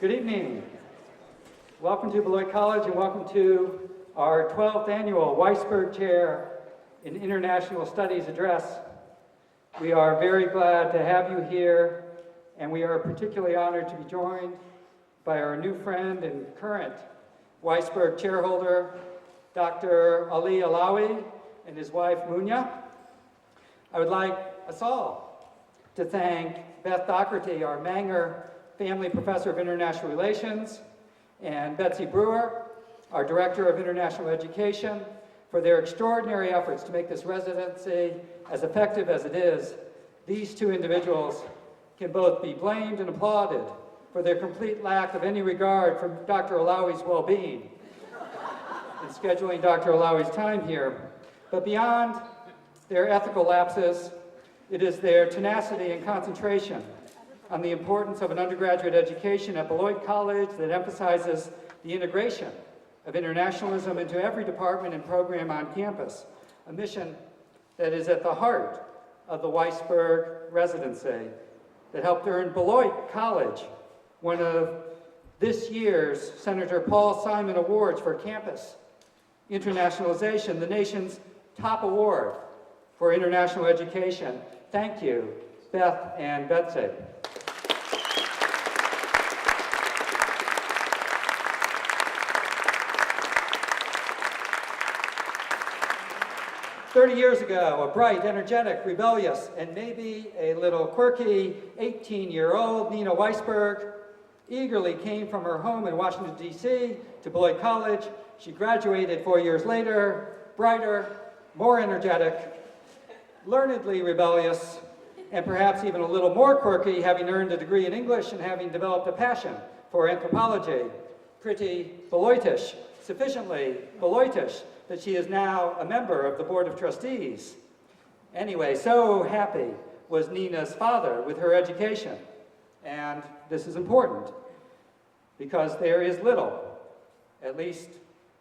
Good evening. Welcome to Beloit College and welcome to our 12th annual Weisberg Chair in International Studies address. We are very glad to have you here, and we are particularly honored to be joined by our new friend and current Weisberg chairholder, Dr. Ali Allawi, and his wife, Munya. I would like us all to thank Beth Doherty, our Manger Family Professor of International Relations, and Betsy Brewer, our Director of International Education, for their extraordinary efforts to make this residency as effective as it is. These two individuals can both be blamed and applauded for their complete lack of any regard for Dr. Allawi's well-being in scheduling Dr. Allawi's time here. But beyond their ethical lapses, it is their tenacity and concentration on the importance of an undergraduate education at Beloit College that emphasizes the integration of internationalism into every department and program on campus, a mission that is at the heart of the Weisberg residency that helped earn Beloit College one of this year's Senator Paul Simon Awards for Campus Internationalization, the nation's top award for international education. Thank you, Beth and Betsy. 30 years ago, a bright, energetic, rebellious, and maybe a little quirky 18-year-old Nina Weisberg eagerly came from her home in Washington, D.C. to Beloit College. She graduated 4 years later, brighter, more energetic, learnedly rebellious, and perhaps even a little more quirky, having earned a degree in English and having developed a passion for anthropology. Pretty Beloitish, sufficiently Beloitish, that she is now a member of the Board of Trustees. Anyway, so happy was Nina's father with her education. And this is important because there is little, at least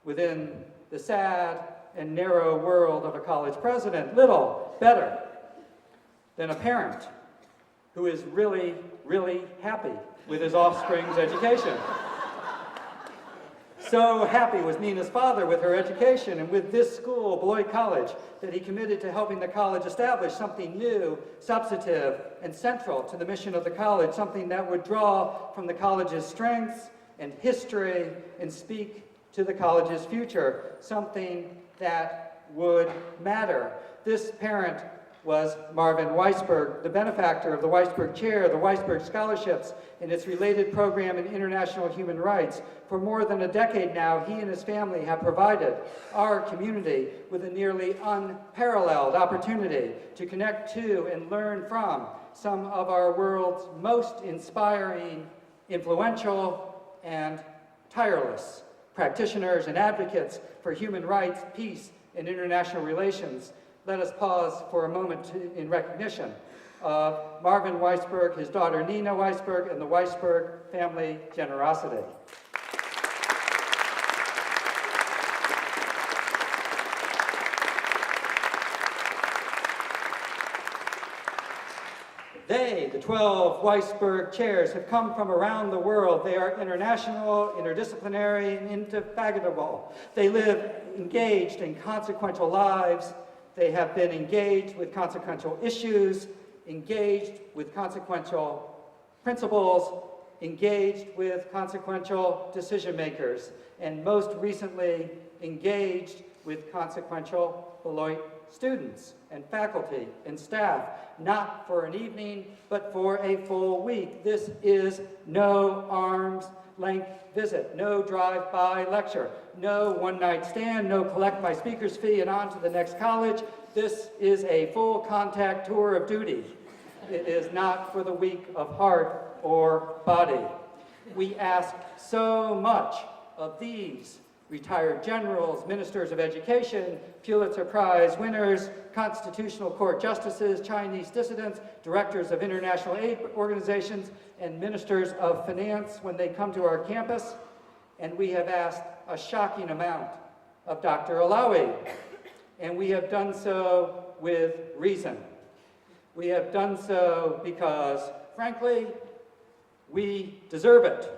within the sad and narrow world of a college president, little better than a parent who is really, really happy with his offspring's education. So happy was Nina's father with her education and with this school, Beloit College, that he committed to helping the college establish something new, substantive, and central to the mission of the college, something that would draw from the college's strengths and history and speak to the college's future, something that would matter. This parent was Marvin Weisberg, the benefactor of the Weisberg Chair, the Weisberg Scholarships, and its related program in international human rights. For more than a decade now, he and his family have provided our community with a nearly unparalleled opportunity to connect to and learn from some of our world's most inspiring, influential, and tireless practitioners and advocates for human rights, peace, and international relations. Let us pause for a moment in recognition of Marvin Weisberg, his daughter Nina Weisberg, and the Weisberg family generosity. They, the 12 Weisberg chairs, have come from around the world. They are international, interdisciplinary, and indefatigable. They live engaged in consequential lives. They have been engaged with consequential issues, engaged with consequential principles, engaged with consequential decision makers, and most recently engaged with consequential Beloit students and faculty and staff, not for an evening, but for a full week. This is no arm's length visit, no drive-by lecture, no one-night stand, no collect my speaker's fee and on to the next college. This is a full contact tour of duty. It is not for the weak of heart or body. We ask so much of these retired generals, ministers of education, Pulitzer Prize winners, Constitutional Court justices, Chinese dissidents, directors of international aid organizations, and ministers of finance when they come to our campus. And we have asked a shocking amount of Dr. Allawi. And we have done so with reason. We have done so because, frankly, we deserve it.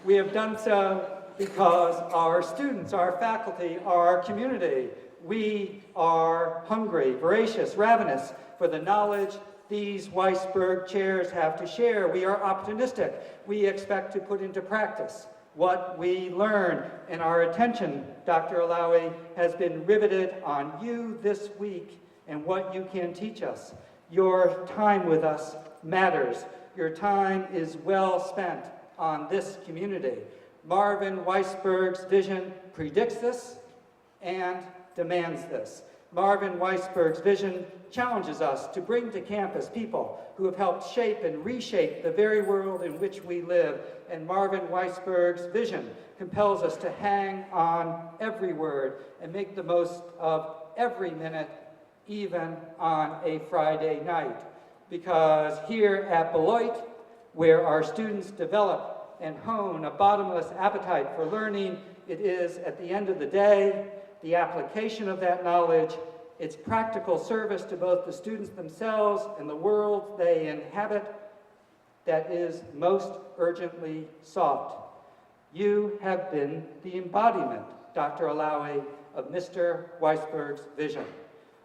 We have done so because our students, our faculty, our community, we are hungry, voracious, ravenous for the knowledge these Weisberg chairs have to share. We are optimistic. We expect to put into practice what we learn, and our attention, Dr. Allawi, has been riveted on you this week and what you can teach us. Your time with us matters. Your time is well spent on this community. Marvin Weisberg's vision predicts this and demands this. Marvin Weisberg's vision challenges us to bring to campus people who have helped shape and reshape the very world in which we live. And Marvin Weisberg's vision compels us to hang on every word and make the most of every minute, even on a Friday night. Because here at Beloit, where our students develop and hone a bottomless appetite for learning, it is, at the end of the day, the application of that knowledge, its practical service to both the students themselves and the world they inhabit, that is most urgently sought. You have been the embodiment, Dr. Allawi, of Mr. Weisberg's vision.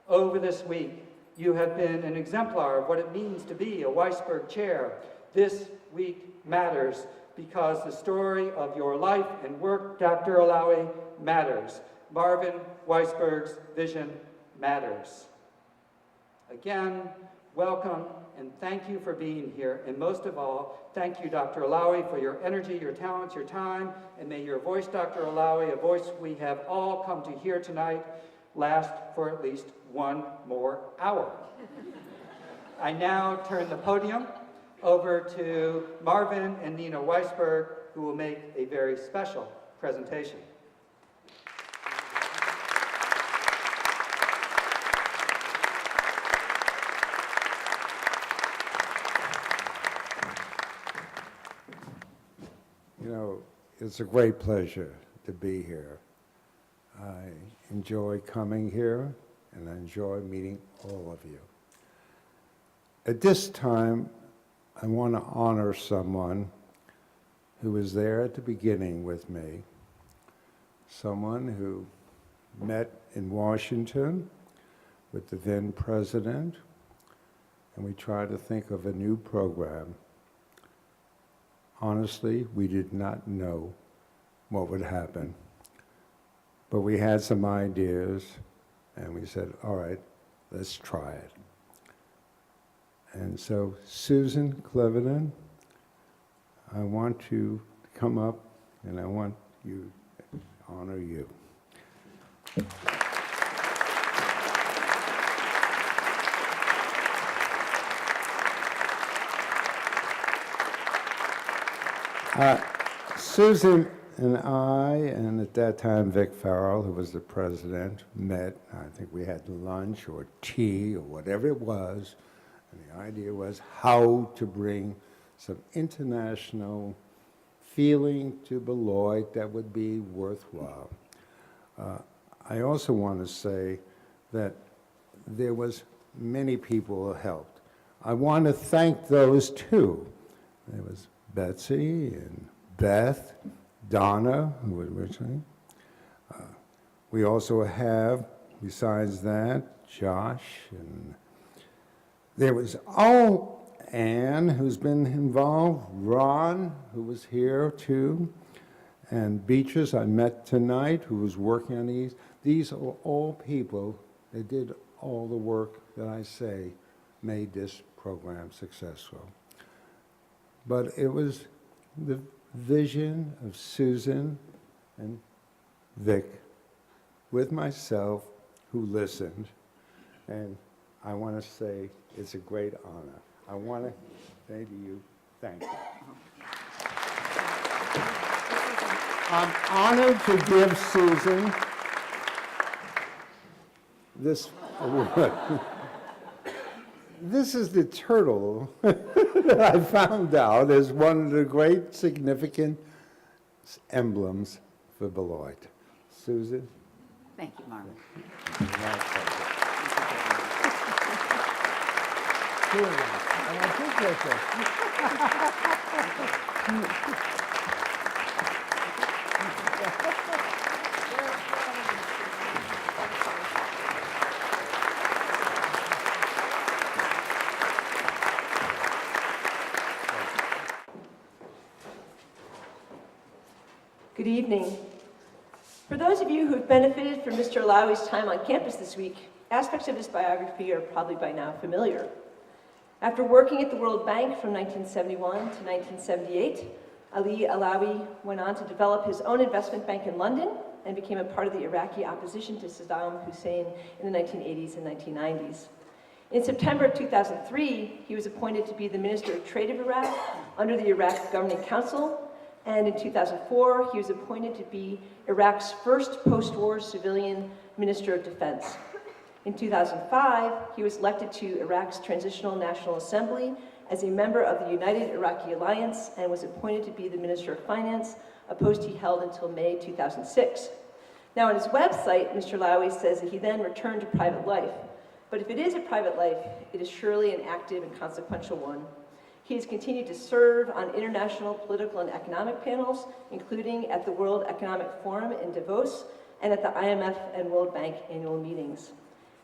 Over this week, you have been an exemplar of what it means to be a Weisberg chair. This week matters because the story of your life and work, Dr. Allawi, matters. Marvin Weisberg's vision matters. Again, welcome and thank you for being here. And most of all, thank you, Dr. Allawi, for your energy, your talents, your time, and may your voice, Dr. Allawi, a voice we have all come to hear tonight, last for at least one more hour. I now turn the podium over to Marvin and Nina Weisberg, who will make a very special presentation. You know, it's a great pleasure to be here. I enjoy coming here, and I enjoy meeting all of you. At this time, I want to honor someone who was there at the beginning with me, someone who met in Washington with the then president, and we tried to think of a new program. Honestly, we did not know what would happen, but we had some ideas, and we said, all right, let's try it. And so, Susan Cleveland, I want you to come up, and I want you to honor you. Susan and I, and at that time Vic Farrell, who was the president, met. I think we had lunch or tea or whatever it was. And the idea was how to bring some international feeling to Beloit that would be worthwhile. I also want to say that there was many people who helped. I want to thank those too. There was Betsy and Beth, Donna, who was originally. We also have, besides that, Josh, and there was, Anne, who's been involved, Ron, who was here too, and Beatrice, I met tonight, who was working on these. These are all people that did all the work that I say made this program successful. But it was the vision of Susan and Vic with myself who listened, and I want to say it's a great honor. I want to say to you, thank you. I'm honored to give Susan this award. This is the turtle that I found out is one of the great significant emblems for Beloit. Susan? Thank you, Marvin. Two of them. And I appreciate this. Good evening. For those of you who've benefited from Mr. Allawi's time on campus this week, aspects of his biography are probably by now familiar. After working at the World Bank from 1971 to 1978, Ali Allawi went on to develop his own investment bank in London and became a part of the Iraqi opposition to Saddam Hussein in the 1980s and 1990s. In September of 2003, he was appointed to be the Minister of Trade of Iraq under the Iraq Governing Council, and in 2004, he was appointed to be Iraq's first post-war civilian Minister of Defense. In 2005, he was elected to Iraq's Transitional National Assembly as a member of the United Iraqi Alliance and was appointed to be the Minister of Finance, a post he held until May 2006. Now, on his website, Mr. Allawi says that he then returned to private life. But if it is a private life, it is surely an active and consequential one. He has continued to serve on international political and economic panels, including at the World Economic Forum in Davos and at the IMF and World Bank annual meetings.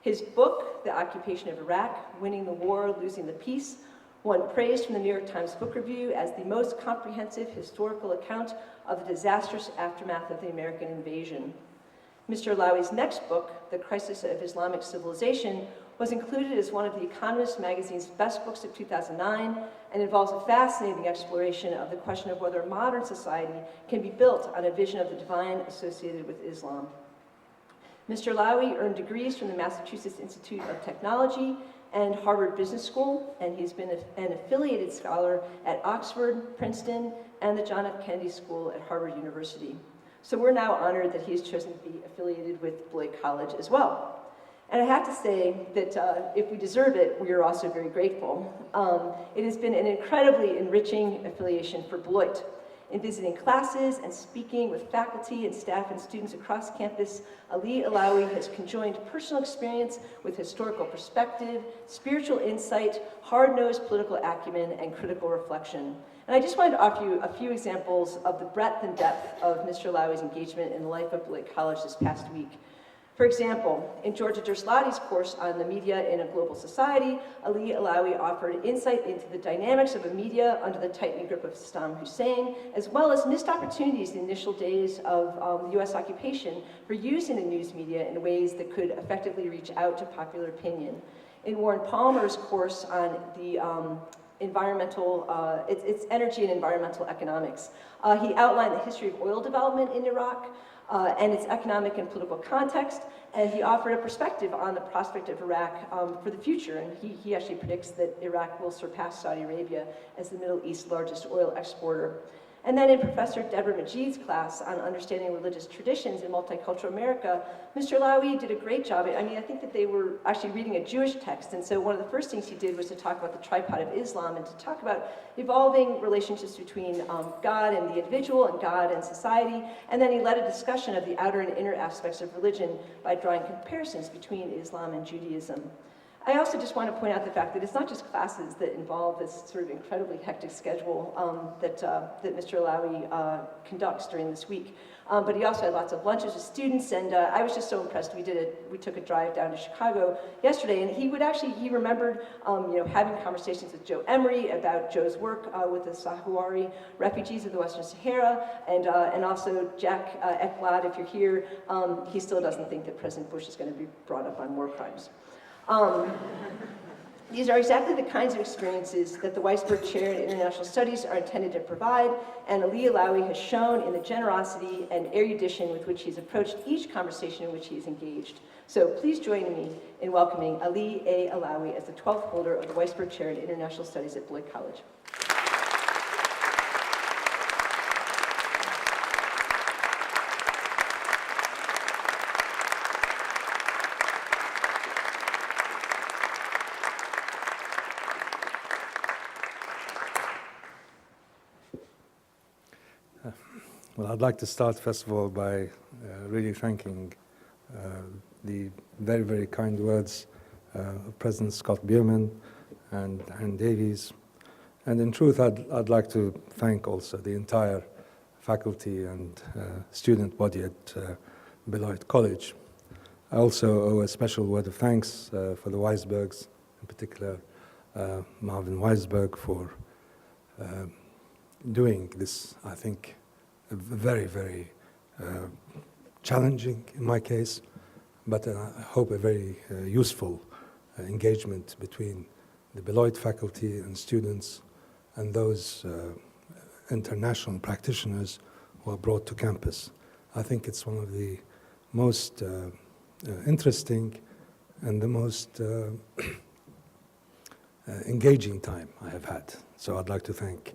His book, The Occupation of Iraq, Winning the War, Losing the Peace, won praise from the New York Times Book Review as the most comprehensive historical account of the disastrous aftermath of the American invasion. Mr. Allawi's next book, The Crisis of Islamic Civilization, was included as one of The Economist magazine's best books of 2009 and involves a fascinating exploration of the question of whether modern society can be built on a vision of the divine associated with Islam. Mr. Allawi earned degrees from the Massachusetts Institute of Technology and Harvard Business School, and he's been an affiliated scholar at Oxford, Princeton, and the John F. Kennedy School at Harvard University. So we're now honored that he has chosen to be affiliated with Beloit College as well. And I have to say that if we deserve it, we are also very grateful. It has been an incredibly enriching affiliation for Beloit. In visiting classes and speaking with faculty and staff and students across campus, Ali Allawi has conjoined personal experience with historical perspective, spiritual insight, hard-nosed political acumen, and critical reflection. And I just wanted to offer you a few examples of the breadth and depth of Mr. Allawi's engagement in the life of Beloit College this past week. For example, in Georgia Derslati's course on the media in a global society, Ali Allawi offered insight into the dynamics of a media under the tightening grip of Saddam Hussein, as well as missed opportunities in the initial days of the US occupation for use in the news media in ways that could effectively reach out to popular opinion. In Warren Palmer's course on the it's energy and environmental economics, he outlined the history of oil development in Iraq, and its economic and political context, and he offered a perspective on the prospect of Iraq for the future, and he actually predicts that Iraq will surpass Saudi Arabia as the Middle East's largest oil exporter. And then in Professor Deborah Majid's class on understanding religious traditions in multicultural America, Mr. Allawi did a great job. I mean, I think that they were actually reading a Jewish text, and so one of the first things he did was to talk about the tripod of Islam and to talk about evolving relationships between God and the individual and God and society, and then he led a discussion of the outer and inner aspects of religion by drawing comparisons between Islam and Judaism. I also just want to point out the fact that it's not just classes that involve this sort of incredibly hectic schedule that Mr. Allawi conducts during this week, but he also had lots of lunches with students, and I was just so impressed. We took a drive down to Chicago yesterday, and he remembered having conversations with Joe Emery about Joe's work with the Sahrawi refugees of the Western Sahara, and also Jack Ekblad, if you're here, he still doesn't think that President Bush is going to be brought up on war crimes. These are exactly the kinds of experiences that the Weisberg Chair in International Studies are intended to provide, and Ali Allawi has shown in the generosity and erudition with which he's approached each conversation in which he is engaged. So please join me in welcoming Ali A. Allawi as the 12th holder of the Weisberg Chair in International Studies at Beloit College. Well, I'd like to start, first of all, by really thanking the very, very kind words of President Scott Bierman and Davies. And in truth, I'd like to thank also the entire faculty and student body at Beloit College. I also owe a special word of thanks for the Weisbergs, in particular Marvin Weisberg, for doing this, I think, very, very challenging in my case, but I hope a very useful engagement between the Beloit faculty and students and those international practitioners who are brought to campus. I think it's one of the most interesting and the most engaging time I have had. So I'd like to thank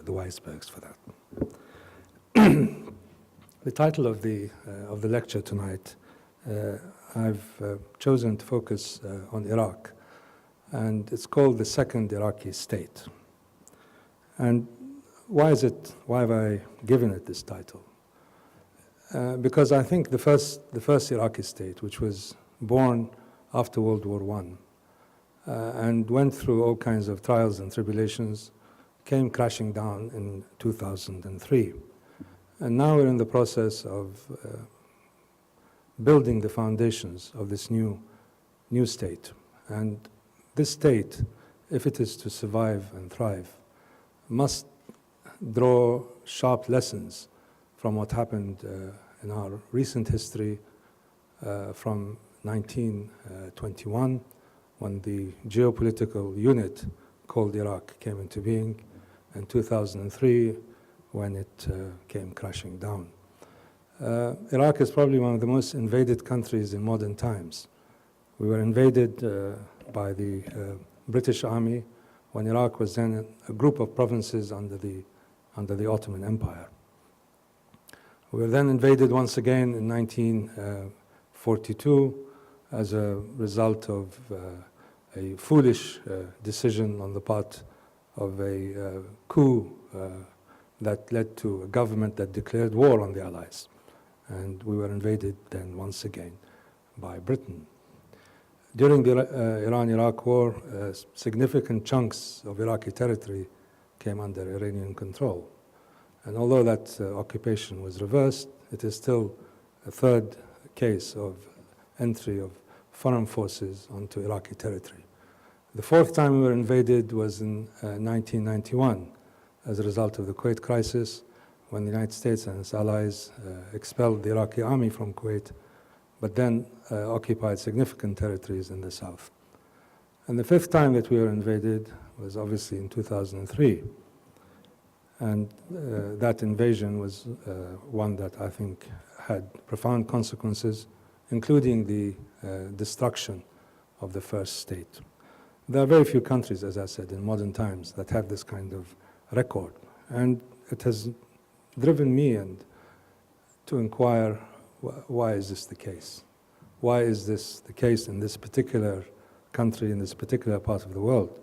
the Weisbergs for that. The title of the lecture tonight, I've chosen to focus on Iraq, and it's called the Second Iraqi State. And why have I given it this title? Because I think the first Iraqi state, which was born after World War I, and went through all kinds of trials and tribulations, came crashing down in 2003. And now we're in the process of building the foundations of this new state. And this state, if it is to survive and thrive, must draw sharp lessons from what happened in our recent history from 1921, when the geopolitical unit called Iraq came into being, and 2003, when it came crashing down. Iraq is probably one of the most invaded countries in modern times. We were invaded by the British Army when Iraq was then a group of provinces under the Ottoman Empire. We were then invaded once again in 1942 as a result of a foolish decision on the part of a coup that led to a government that declared war on the Allies. And we were invaded then once again by Britain. During the Iran-Iraq war, significant chunks of Iraqi territory came under Iranian control. And although that occupation was reversed, it is still a third case of entry of foreign forces onto Iraqi territory. The fourth time we were invaded was in 1991 as a result of the Kuwait crisis, when the United States and its allies expelled the Iraqi army from Kuwait, but then occupied significant territories in the south. And the fifth time that we were invaded was obviously in 2003. And that invasion was one that I think had profound consequences, including the destruction of the first state. There are very few countries, as I said, in modern times that have this kind of record. And it has driven me to inquire, why is this the case? Why is this the case in this particular country, in this particular part of the world,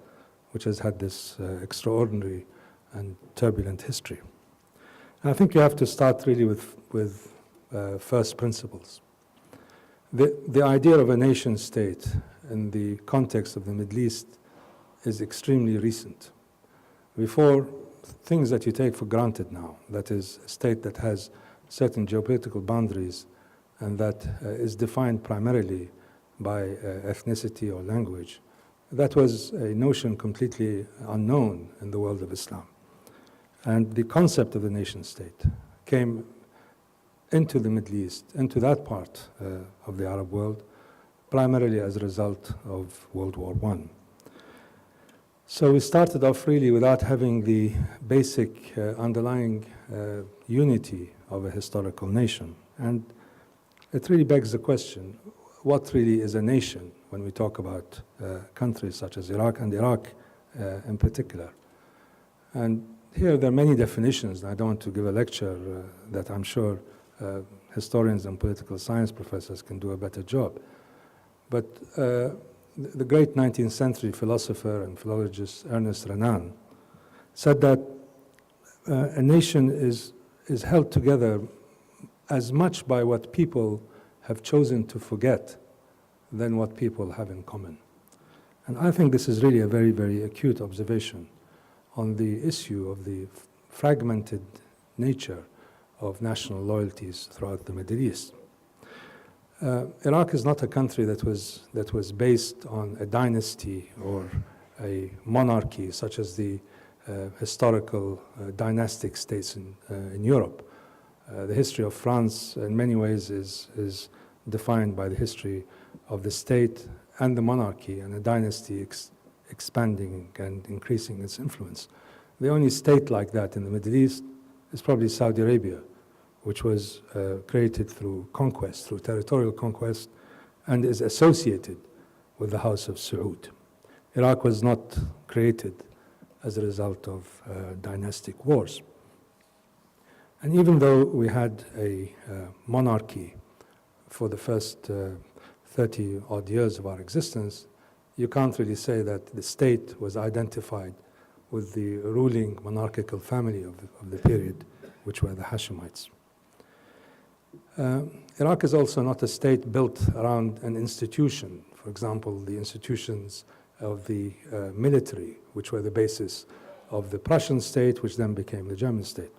which has had this extraordinary and turbulent history? And I think you have to start really with first principles. The idea of a nation state in the context of the Middle East is extremely recent. Before, things that you take for granted now, that is a state that has certain geopolitical boundaries and that is defined primarily by ethnicity or language, that was a notion completely unknown in the world of Islam. And the concept of the nation state came into the Middle East, into that part of the Arab world, primarily as a result of World War I. So we started off really without having the basic underlying unity of a historical nation. And it really begs the question, what really is a nation when we talk about countries such as Iraq and Iraq in particular? And here there are many definitions. I don't want to give a lecture that I'm sure historians and political science professors can do a better job. But the great 19th century philosopher and philologist Ernest Renan said that a nation is held together as much by what people have chosen to forget than what people have in common. And I think this is really a very, very acute observation on the issue of the fragmented nature of national loyalties throughout the Middle East. Iraq is not a country that was based on a dynasty or a monarchy such as the historical dynastic states in Europe. The history of France in many ways is defined by the history of the state and the monarchy and a dynasty expanding and increasing its influence. The only state like that in the Middle East is probably Saudi Arabia, which was created through conquest, through territorial conquest, and is associated with the House of Saud. Iraq was not created as a result of dynastic wars. And even though we had a monarchy for the first 30 odd years of our existence, you can't really say that the state was identified with the ruling monarchical family of the period, which were the Hashemites. Iraq is also not a state built around an institution. For example, the institutions of the military, which were the basis of the Prussian state, which then became the German state.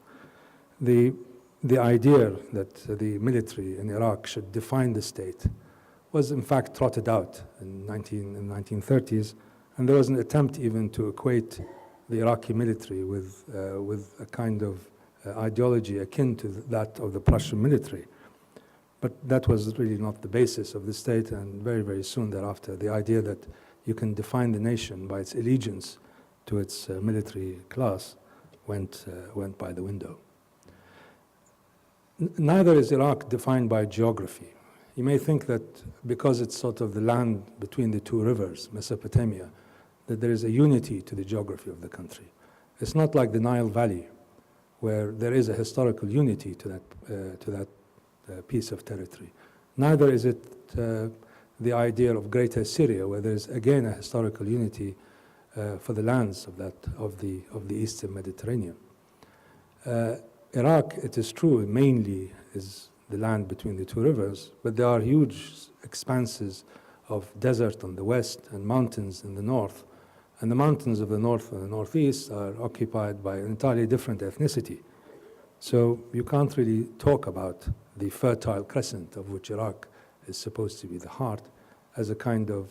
The idea that the military in Iraq should define the state was in fact trotted out in the 1930s, and there was an attempt even to equate the Iraqi military with a kind of ideology akin to that of the Prussian military. But that was really not the basis of the state, and very, very soon thereafter, the idea that you can define the nation by its allegiance to its military class went by the window. Neither is Iraq defined by geography. You may think that because it's sort of the land between the two rivers, Mesopotamia, that there is a unity to the geography of the country. It's not like the Nile Valley, where there is a historical unity to that piece of territory. Neither is it the idea of Greater Syria, where there is again a historical unity for the lands of the Eastern Mediterranean. Iraq, it is true, mainly is the land between the two rivers, but there are huge expanses of desert on the west and mountains in the north. And the mountains of the north and the northeast are occupied by an entirely different ethnicity. So you can't really talk about the Fertile Crescent, of which Iraq is supposed to be the heart, as a kind of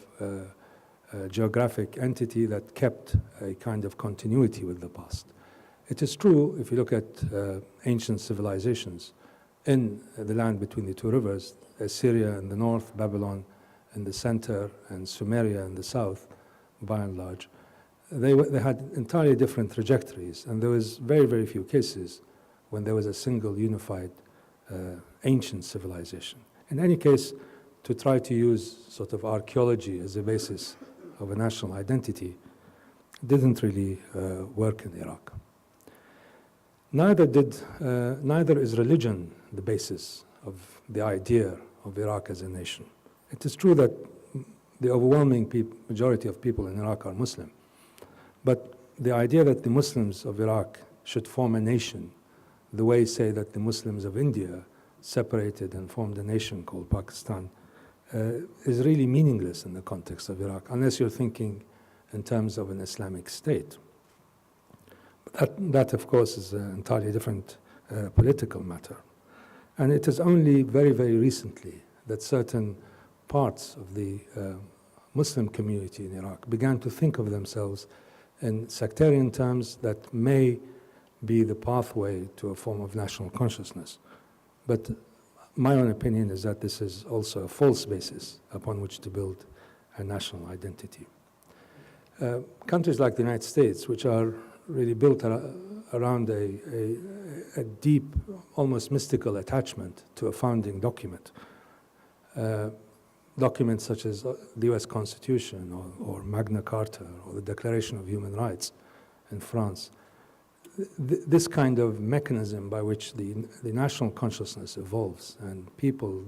geographic entity that kept a kind of continuity with the past. It is true, if you look at ancient civilizations in the land between the two rivers, Assyria in the north, Babylon in the center, and Sumeria in the south, by and large, they had entirely different trajectories, and there was very, very few cases when there was a single unified ancient civilization. In any case, to try to use sort of archaeology as a basis of a national identity didn't really work in Iraq. Neither is religion the basis of the idea of Iraq as a nation. It is true that the overwhelming majority of people in Iraq are Muslim, but the idea that the Muslims of Iraq should form a nation, the way, say, that the Muslims of India separated and formed a nation called Pakistan, is really meaningless in the context of Iraq, unless you're thinking in terms of an Islamic state. But that of course, is an entirely different political matter. And it is only very, very recently that certain parts of the Muslim community in Iraq began to think of themselves in sectarian terms that may be the pathway to a form of national consciousness. But my own opinion is that this is also a false basis upon which to build a national identity. Countries like the United States, which are really built around a deep, almost mystical attachment to a founding document, documents such as the US Constitution or Magna Carta or the Declaration of Human Rights in France, this kind of mechanism by which the national consciousness evolves and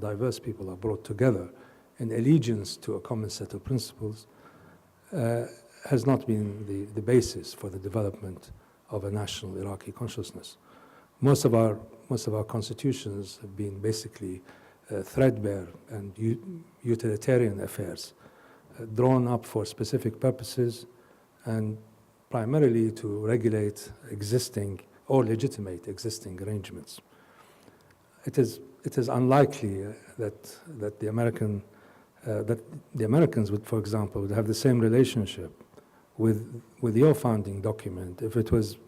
diverse people are brought together in allegiance to a common set of principles has not been the basis for the development of a national Iraqi consciousness. Most of our constitutions have been basically threadbare and utilitarian affairs drawn up for specific purposes and primarily to regulate existing or legitimate existing arrangements. It is unlikely that the Americans would, for example, would have the same relationship with your founding document if it was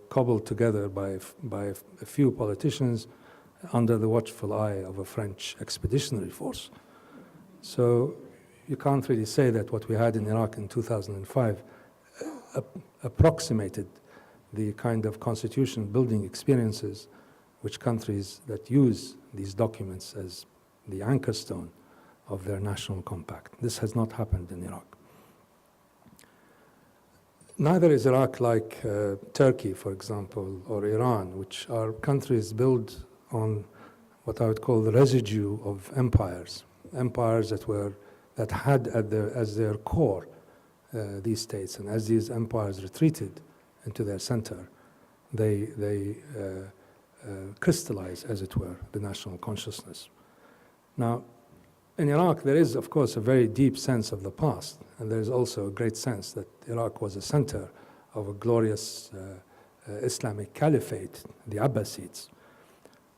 cobbled together by a few politicians under the watchful eye of a French expeditionary force. So you can't really say that what we had in Iraq in 2005 approximated the kind of constitution building experiences which countries that use these documents as the anchor stone of their national compact. This has not happened in Iraq. Neither is Iraq like Turkey, for example, or Iran, which are countries built on what I would call the residue of empires that had as their core these states, and as these empires retreated into their center, they crystallize, as it were, the national consciousness. Now, in Iraq, there is, of course, a very deep sense of the past, and there is also a great sense that Iraq was a center of a glorious Islamic caliphate, the Abbasids.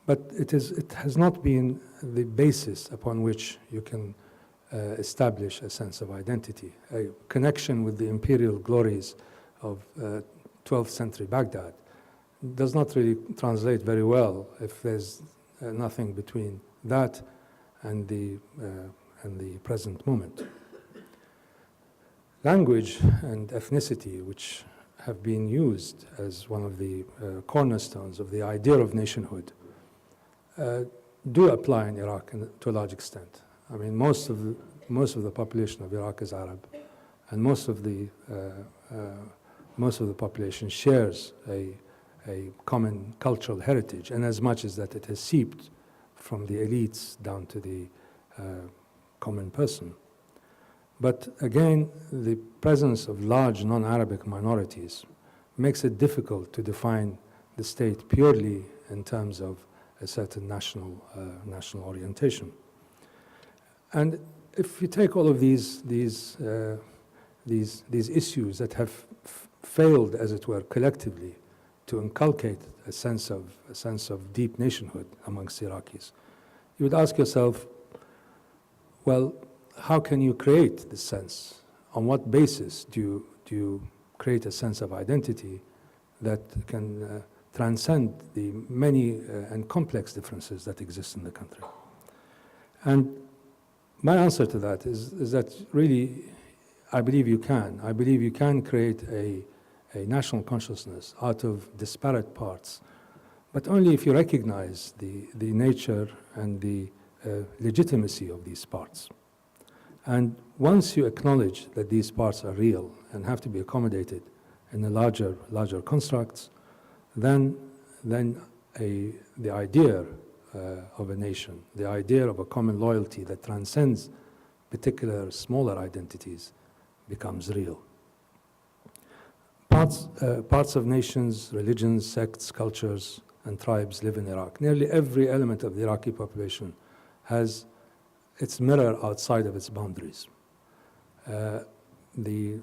But it has not been the basis upon which you can establish a sense of identity. A connection with the imperial glories of 12th century Baghdad does not really translate very well if there's nothing between that and the present moment. Language and ethnicity, which have been used as one of the cornerstones of the idea of nationhood, do apply in Iraq to a large extent. I mean, most of the population of Iraq is Arab, and most of the population shares a common cultural heritage, and as much as that it has seeped from the elites down to the common person. But again, the presence of large non-Arabic minorities makes it difficult to define the state purely in terms of a certain national orientation. And if you take all of these issues that have failed, as it were, collectively to inculcate a sense of deep nationhood amongst Iraqis, you would ask yourself, well, how can you create this sense? On what basis do you create a sense of identity that can transcend the many and complex differences that exist in the country? And my answer to that is that really, I believe you can. I believe you can create a national consciousness out of disparate parts, but only if you recognize the nature and the legitimacy of these parts. And once you acknowledge that these parts are real and have to be accommodated in a larger constructs, then the idea of a nation, the idea of a common loyalty that transcends particular smaller identities becomes real. Parts of nations, religions, sects, cultures, and tribes live in Iraq. Nearly every element of the Iraqi population has its mirror outside of its boundaries. The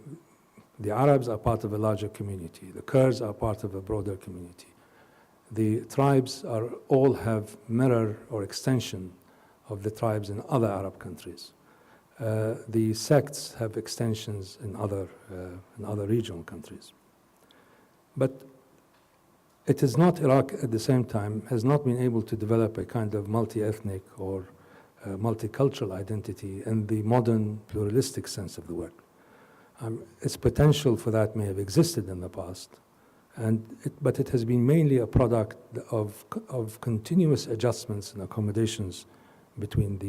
Arabs are part of a larger community. The Kurds are part of a broader community. The tribes all have mirror or extension of the tribes in other Arab countries. The sects have extensions in other regional countries. But it is not, Iraq at the same time has not been able to develop a kind of multi-ethnic or multicultural identity in the modern pluralistic sense of the word. Its potential for that may have existed in the past, but it has been mainly a product of continuous adjustments and accommodations between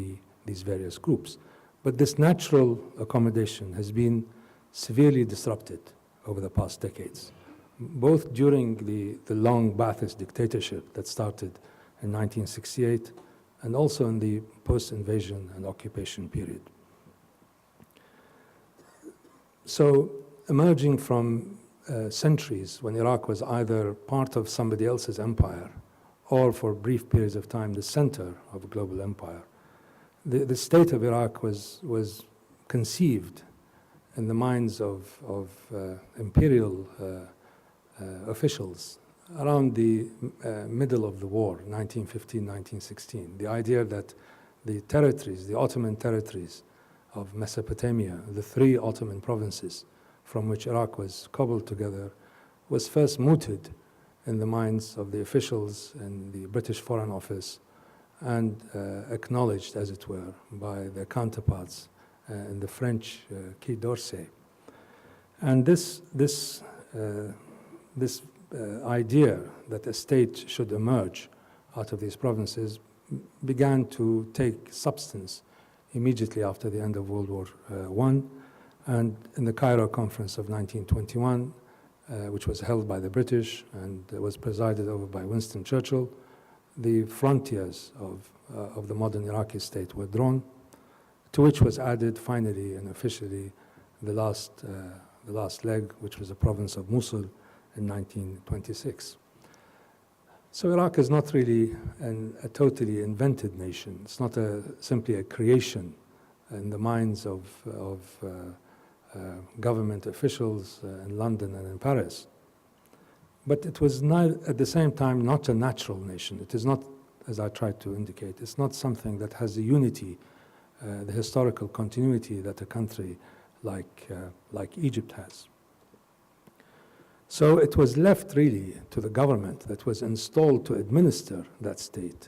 these various groups. But this natural accommodation has been severely disrupted over the past decades, both during the long Ba'athist dictatorship that started in 1968 and also in the post-invasion and occupation period. So, emerging from centuries when Iraq was either part of somebody else's empire or for brief periods of time the center of a global empire, the state of Iraq was conceived in the minds of imperial officials around the middle of the war, 1915, 1916. The idea that the territories, the Ottoman territories of Mesopotamia, the 3 Ottoman provinces from which Iraq was cobbled together, was first mooted in the minds of the officials in the British Foreign Office and acknowledged, as it were, by their counterparts in the French Quai d'Orsay. And this idea that a state should emerge out of these provinces began to take substance immediately after the end of World War I, and in the Cairo Conference of 1921, which was held by the British and was presided over by Winston Churchill, the frontiers of the modern Iraqi state were drawn, to which was added finally and officially the last leg, which was the province of Mosul in 1926. So Iraq is not really a totally invented nation. It's not simply a creation in the minds of government officials in London and in Paris. But it was not, at the same time, not a natural nation. It is not, as I tried to indicate, it's not something that has the unity, the historical continuity that a country like Egypt has. So it was left really to the government that was installed to administer that state,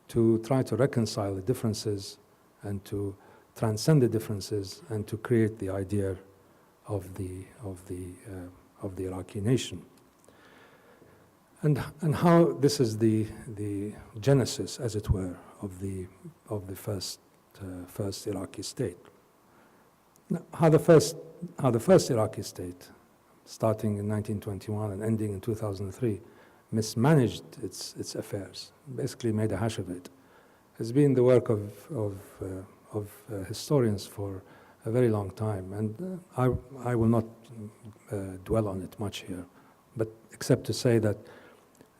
to try to reconcile the differences and to transcend the differences and to create the idea of the Iraqi nation. And how this is the genesis, as it were, of the first Iraqi state. Now, how the first Iraqi state, starting in 1921 and ending in 2003, mismanaged its affairs, basically made a hash of it, has been the work of historians for a very long time, and I will not dwell on it much here, but except to say that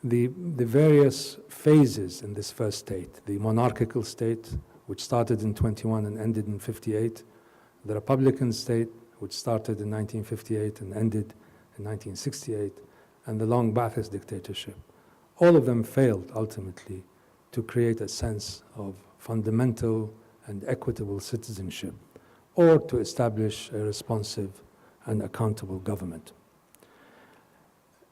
the various phases in this first state, the monarchical state, which started in 21 and ended in 58, the Republican state, which started in 1958 and ended in 1968, and the long Ba'athist dictatorship. All of them failed ultimately to create a sense of fundamental and equitable citizenship, or to establish a responsive and accountable government.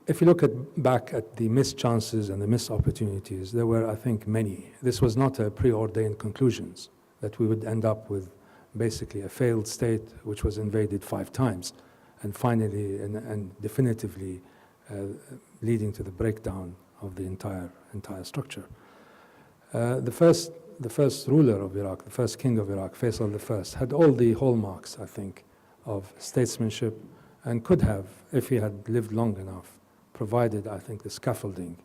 If you look back at the missed chances and the missed opportunities, there were, I think, many. This was not a preordained conclusions, that we would end up with basically a failed state which was invaded 5 times, and finally and definitively leading to the breakdown of the entire structure. The first ruler of Iraq, the first king of Iraq, Faisal I, had all the hallmarks, I think, of statesmanship, and could have, if he had lived long enough, provided, I think, the scaffolding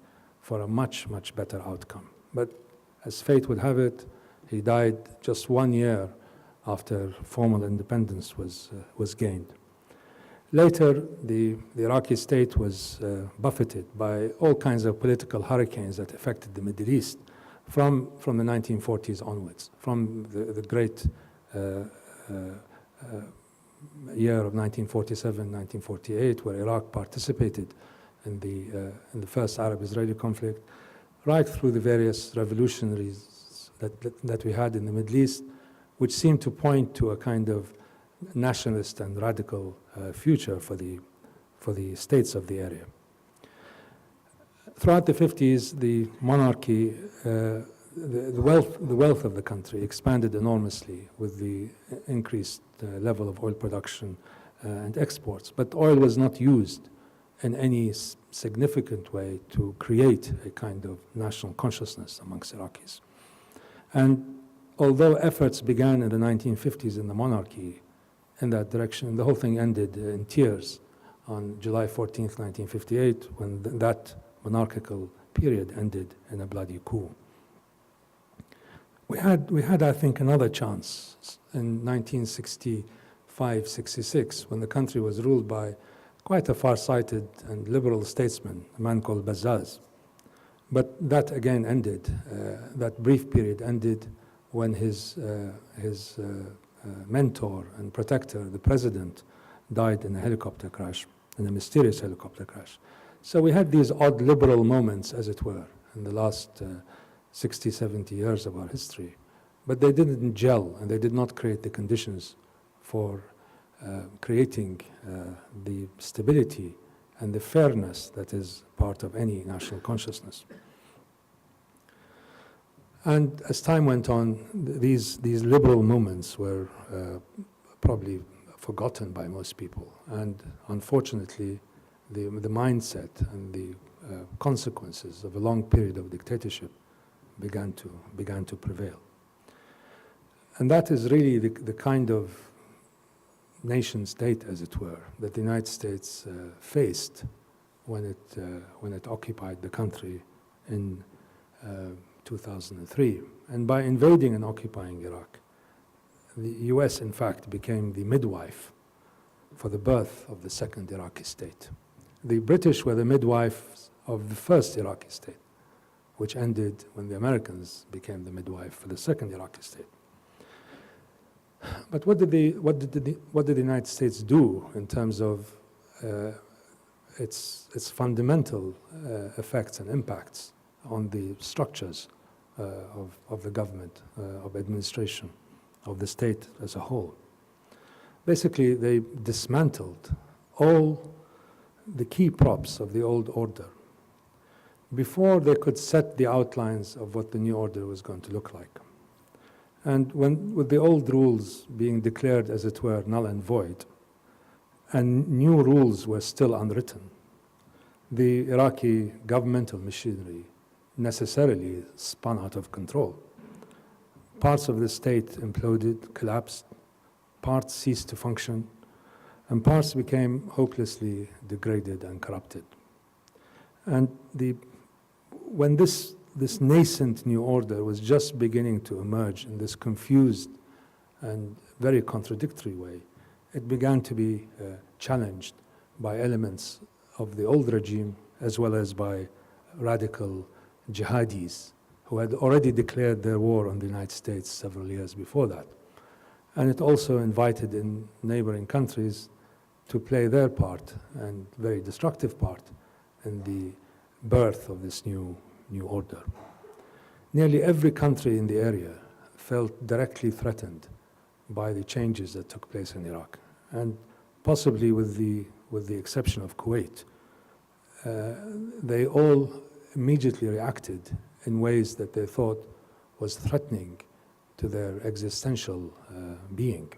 for a much, much better outcome. But as fate would have it, he died just 1 year after formal independence was gained. Later, the Iraqi state was buffeted by all kinds of political hurricanes that affected the Middle East from the 1940s onwards, from the great year of 1947, 1948, where Iraq participated in the first Arab-Israeli conflict, right through the various revolutionaries that we had in the Middle East, which seemed to point to a kind of nationalist and radical future for the states of the area. Throughout the 50s, the monarchy, the wealth of the country expanded enormously with the increased level of oil production and exports. But oil was not used in any significant way to create a kind of national consciousness amongst Iraqis. And although efforts began in the 1950s in the monarchy in that direction, the whole thing ended in tears on July 14th, 1958, when that monarchical period ended in a bloody coup. We had, I think, another chance in 1965-66, when the country was ruled by quite a far-sighted and liberal statesman, a man called Bazzaz. But that again ended, that brief period ended when his mentor and protector, the president, died in a helicopter crash, in a mysterious helicopter crash. So we had these odd liberal moments, as it were, in the last 60, 70 years of our history. But they didn't gel, and they did not create the conditions for creating the stability and the fairness that is part of any national consciousness. And as time went on, these liberal moments were probably forgotten by most people. And unfortunately, the mindset and the consequences of a long period of dictatorship began to prevail. And that is really the kind of nation state, as it were, that the United States faced when it occupied the country in 2003. And by invading and occupying Iraq, the US, in fact, became the midwife for the birth of the second Iraqi state. The British were the midwives of the first Iraqi state, which ended when the Americans became the midwife for the second Iraqi state. But what did the United States do in terms of its fundamental effects and impacts on the structures of the government, of administration, of the state as a whole? Basically, they dismantled all the key props of the old order before they could set the outlines of what the new order was going to look like. And with the old rules being declared, as it were, null and void, and new rules were still unwritten, the Iraqi governmental machinery necessarily spun out of control. Parts of the state imploded, collapsed, parts ceased to function, and parts became hopelessly degraded and corrupted. And when this nascent new order was just beginning to emerge in this confused and very contradictory way, it began to be challenged by elements of the old regime as well as by radical jihadis who had already declared their war on the United States several years before that. And it also invited in neighboring countries to play their part, and very destructive part, in the birth of this new order. Nearly every country in the area felt directly threatened by the changes that took place in Iraq, and possibly with the exception of Kuwait, they all immediately reacted in ways that they thought was threatening to their existential being,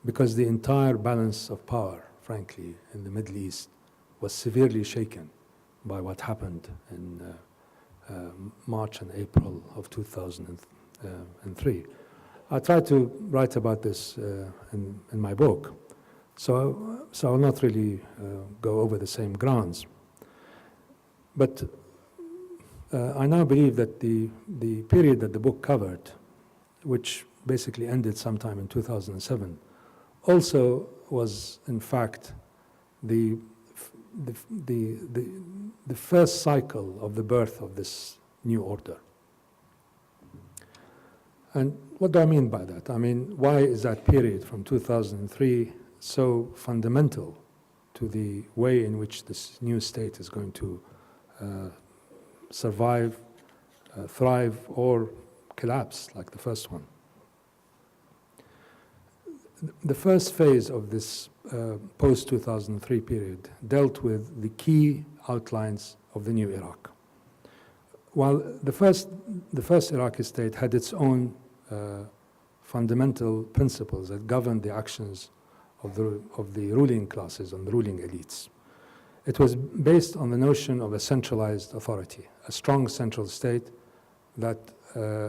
because the entire balance of power, frankly, in the Middle East was severely shaken by what happened in March and April of 2003. I tried to write about this in my book, so I'll not really go over the same grounds. But I now believe that the period that the book covered, which basically ended sometime in 2007, also was in fact the first cycle of the birth of this new order. And what do I mean by that? I mean, why is that period from 2003 so fundamental to the way in which this new state is going to survive, thrive, or collapse like the first one? The first phase of this post-2003 period dealt with the key outlines of the new Iraq. While the first Iraqi state had its own fundamental principles that governed the actions of the ruling classes and the ruling elites, it was based on the notion of a centralized authority, a strong central state that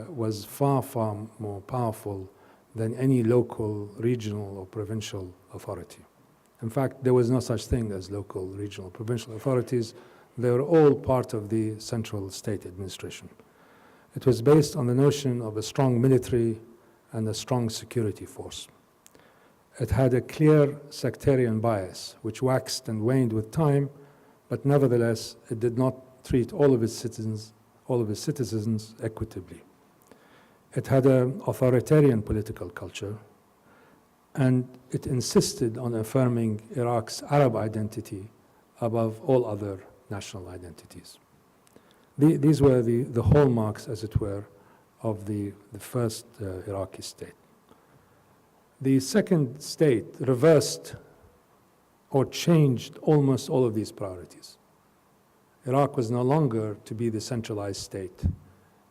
was far, far more powerful than any local, regional, or provincial authority. In fact, there was no such thing as local, regional, provincial authorities. They were all part of the central state administration. It was based on the notion of a strong military and a strong security force. It had a clear sectarian bias, which waxed and waned with time, but nevertheless, it did not treat all of its citizens equitably. It had an authoritarian political culture, and it insisted on affirming Iraq's Arab identity above all other national identities. These were the hallmarks, as it were, of the first Iraqi state. The second state reversed or changed almost all of these priorities. Iraq was no longer to be the centralized state.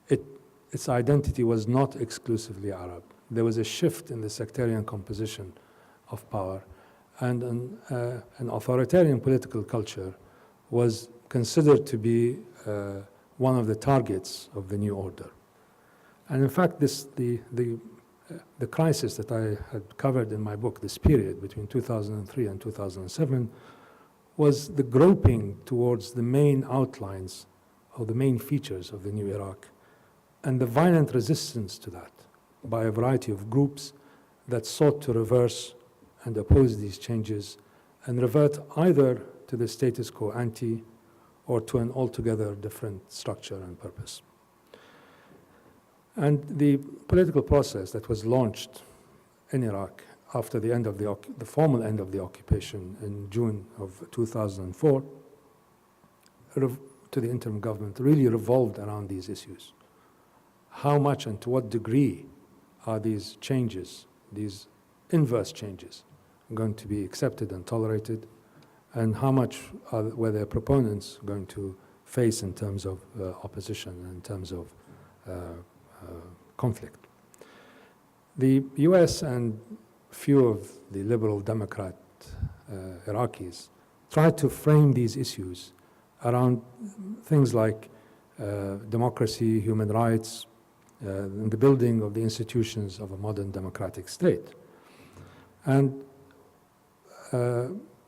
Its identity was not exclusively Arab. There was a shift in the sectarian composition of power, and an authoritarian political culture was considered to be one of the targets of the new order. And in fact, the crisis that I had covered in my book, this period between 2003 and 2007, was the groping towards the main outlines or the main features of the new Iraq, and the violent resistance to that by a variety of groups that sought to reverse and oppose these changes and revert either to the status quo ante or to an altogether different structure and purpose. And the political process that was launched in Iraq after the end of the formal end of the occupation in June of 2004 to the interim government really revolved around these issues. How much and to what degree are these changes, these inverse changes, going to be accepted and tolerated, and how much were their proponents going to face in terms of opposition and in terms of conflict. The US and few of the liberal Democrat Iraqis tried to frame these issues around things like democracy, human rights, and the building of the institutions of a modern democratic state. And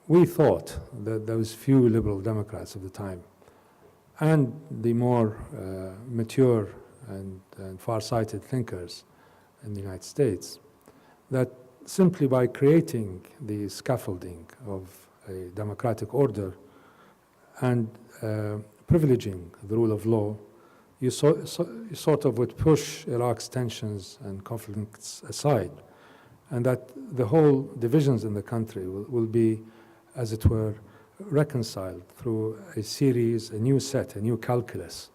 we thought that those few liberal Democrats of the time and the more mature and far-sighted thinkers in the United States, that simply by creating the scaffolding of a democratic order and privileging the rule of law, you sort of would push Iraq's tensions and conflicts aside, and that the whole divisions in the country will be, as it were, reconciled through a series, a new set, a new calculus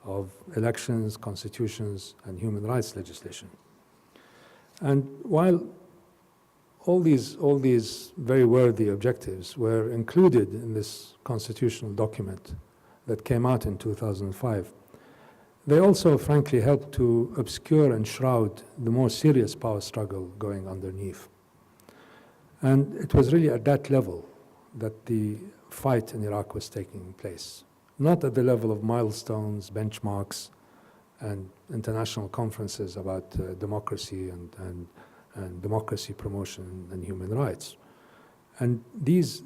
of elections, constitutions, and human rights legislation. And while all these very worthy objectives were included in this constitutional document that came out in 2005, they also, frankly, helped to obscure and shroud the more serious power struggle going underneath. And it was really at that level that the fight in Iraq was taking place, not at the level of milestones, benchmarks, and international conferences about democracy and democracy promotion and human rights. And these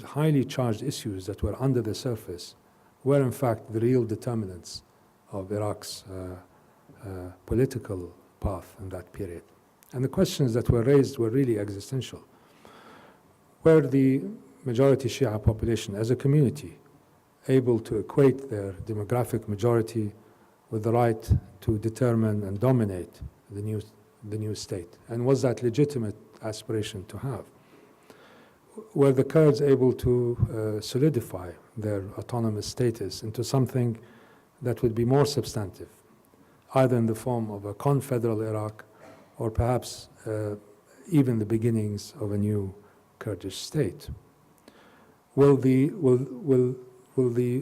highly charged issues that were under the surface were in fact the real determinants of Iraq's political path in that period. And the questions that were raised were really existential. Were the majority Shia population as a community able to equate their demographic majority with the right to determine and dominate the new state? And was that legitimate aspiration to have? Were the Kurds able to solidify their autonomous status into something that would be more substantive, either in the form of a confederal Iraq or perhaps even the beginnings of a new Kurdish state? Will the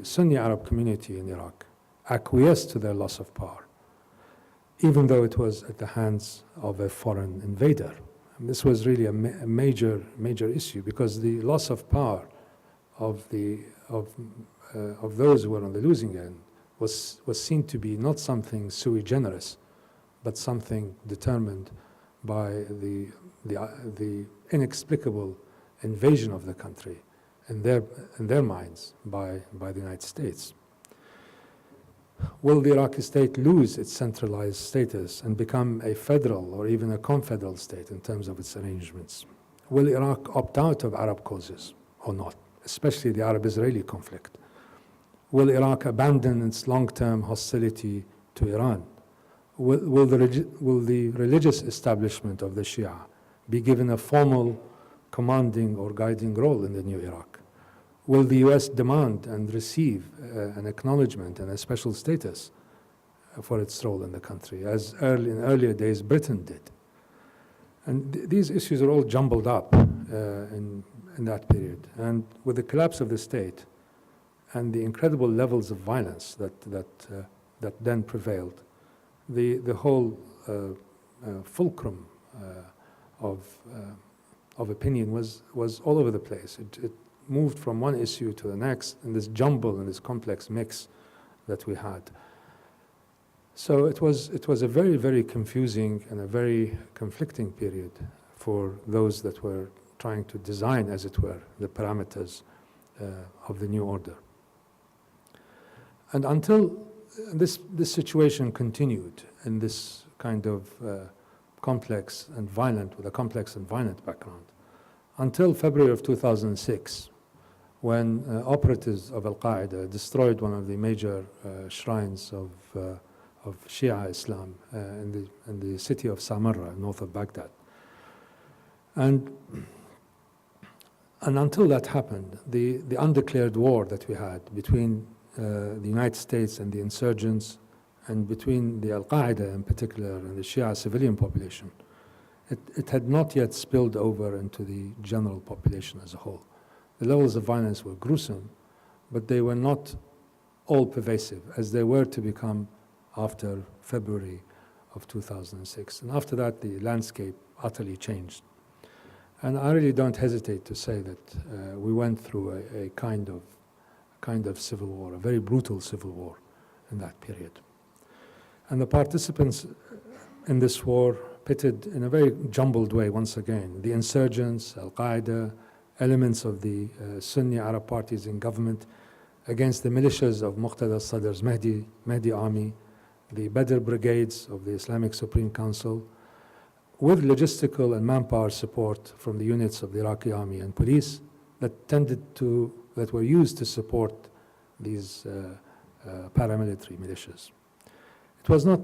Sunni Arab community in Iraq acquiesce to their loss of power, even though it was at the hands of a foreign invader? And this was really a major issue, because the loss of power of those who were on the losing end was seen to be not something sui generis, but something determined by the inexplicable invasion of the country in their minds by the United States. Will the Iraqi state lose its centralized status and become a federal or even a confederal state in terms of its arrangements? Will Iraq opt out of Arab causes or not, especially the Arab-Israeli conflict? Will Iraq abandon its long-term hostility to Iran? Will the religious establishment of the Shia be given a formal commanding or guiding role in the new Iraq? Will the US demand and receive an acknowledgement and a special status for its role in the country, as in earlier days Britain did? And these issues are all jumbled up in that period. And with the collapse of the state and the incredible levels of violence that then prevailed, the whole fulcrum of opinion was all over the place. It moved from one issue to the next in this jumble and this complex mix that we had. So it was a very, very confusing and a very conflicting period for those that were trying to design, as it were, the parameters of the new order. And until this situation continued in this kind of complex and violent, with a complex and violent background, until February of 2006, when operatives of Al-Qaeda destroyed one of the major shrines of Shia Islam in the city of Samarra, north of Baghdad. And until that happened, the undeclared war that we had between the United States and the insurgents, and between the Al-Qaeda in particular and the Shia civilian population, it had not yet spilled over into the general population as a whole. The levels of violence were gruesome, but they were not all pervasive, as they were to become after February of 2006. And after that, the landscape utterly changed. And I really don't hesitate to say that we went through a kind of civil war, a very brutal civil war in that period. And the participants in this war pitted in a very jumbled way, once again, the insurgents, Al-Qaeda, elements of the Sunni Arab parties in government against the militias of Muqtada Sadr's Mahdi army, the Badr brigades of the Islamic Supreme Council, with logistical and manpower support from the units of the Iraqi army and police that were used to support these paramilitary militias. It was not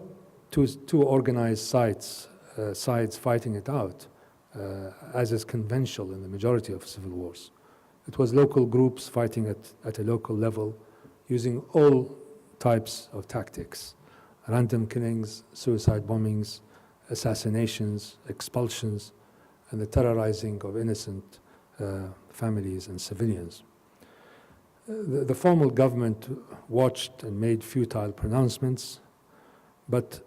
two organized sides fighting it out, as is conventional in the majority of civil wars. It was local groups fighting at a local level, using all types of tactics: random killings, suicide bombings, assassinations, expulsions, and the terrorizing of innocent families and civilians. The formal government watched and made futile pronouncements, but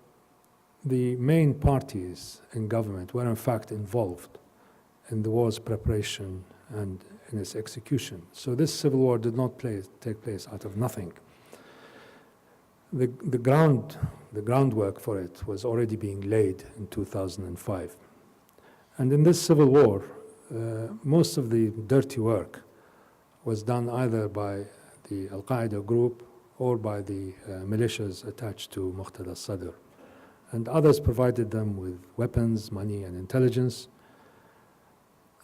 the main parties in government were in fact involved in the war's preparation and in its execution. So this civil war did not take place out of nothing. The groundwork for it was already being laid in 2005. And in this civil war, most of the dirty work was done either by the Al-Qaeda group or by the militias attached to Muqtada Sadr. And others provided them with weapons, money, and intelligence.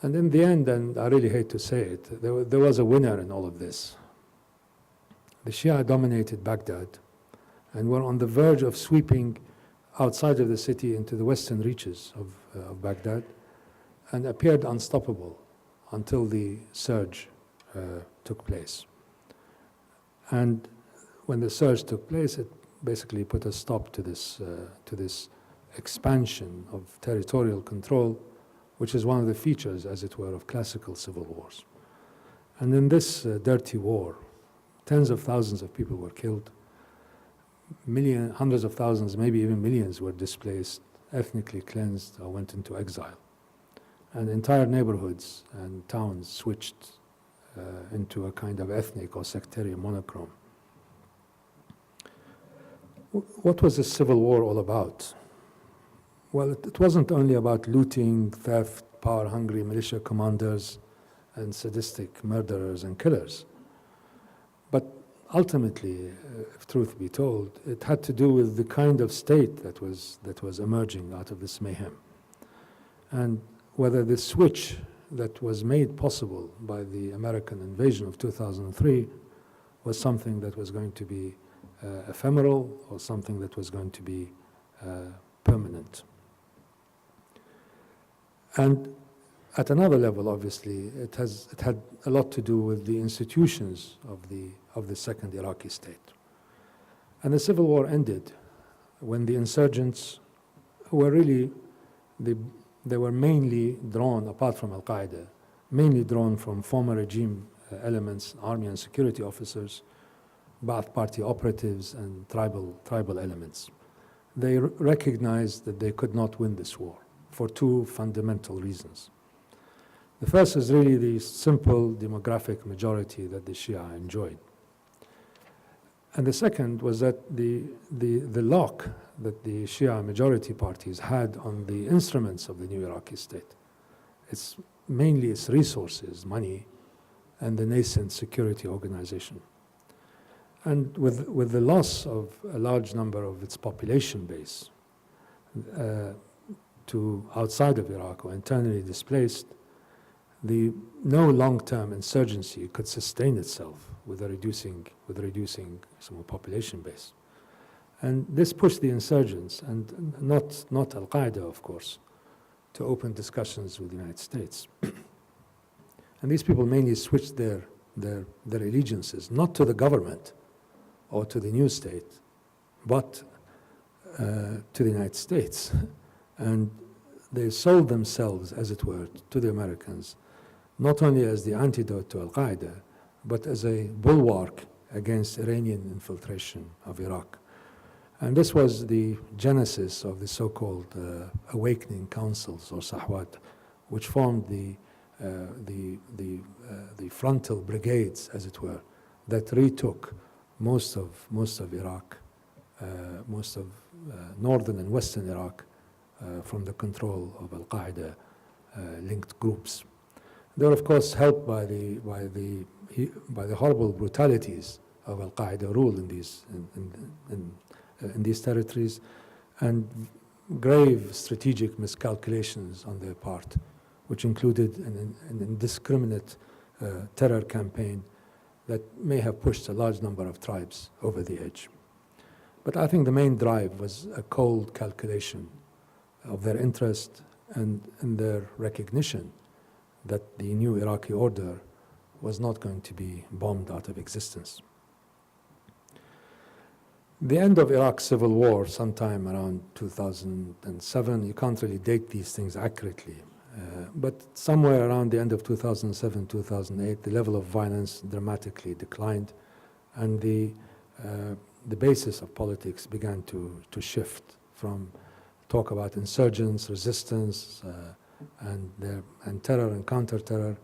And in the end, and I really hate to say it, there was a winner in all of this. The Shia dominated Baghdad and were on the verge of sweeping outside of the city into the western reaches of Baghdad, and appeared unstoppable until the surge took place. And when the surge took place, it basically put a stop to this expansion of territorial control, which is one of the features, as it were, of classical civil wars. And in this dirty war, tens of thousands of people were killed, hundreds of thousands, maybe even millions were displaced, ethnically cleansed, or went into exile. And entire neighborhoods and towns switched into a kind of ethnic or sectarian monochrome. What was the civil war all about? Well, it wasn't only about looting, theft, power-hungry militia commanders, and sadistic murderers and killers. But ultimately, if truth be told, it had to do with the kind of state that was emerging out of this mayhem. And whether the switch that was made possible by the American invasion of 2003 was something that was going to be ephemeral or something that was going to be permanent. And at another level, obviously, it had a lot to do with the institutions of the second Iraqi state. And the civil war ended when the insurgents, who were really, they were mainly drawn, apart from Al-Qaeda, mainly drawn from former regime elements, army and security officers, Ba'ath Party operatives, and tribal elements. They recognized that they could not win this war for two fundamental reasons. The first is really the simple demographic majority that the Shia enjoyed. And the second was that the lock that the Shia majority parties had on the instruments of the new Iraqi state. It's mainly its resources, money, and the nascent security organization. And with the loss of a large number of its population base to outside of Iraq or internally displaced, no long-term insurgency could sustain itself with a reducing some population base. And this pushed the insurgents, and not Al-Qaeda, of course, to open discussions with the United States. And these people mainly switched their allegiances, not to the government or to the new state, but to the United States. And they sold themselves, as it were, to the Americans, not only as the antidote to Al-Qaeda, but as a bulwark against Iranian infiltration of Iraq. And this was the genesis of the so-called awakening councils, or Sahwat, which formed the frontal brigades, as it were, that retook most of Iraq, most of northern and western Iraq from the control of Al-Qaeda linked groups. They were, of course, helped by the horrible brutalities of Al-Qaeda rule in these territories, and grave strategic miscalculations on their part, which included an indiscriminate terror campaign that may have pushed a large number of tribes over the edge. But I think the main drive was a cold calculation of their interest and their recognition that the new Iraqi order was not going to be bombed out of existence. The end of Iraq's civil war, sometime around 2007, you can't really date these things accurately, but somewhere around the end of 2007, 2008, the level of violence dramatically declined, and the basis of politics began to shift from talk about insurgents, resistance, and terror and counter-terror,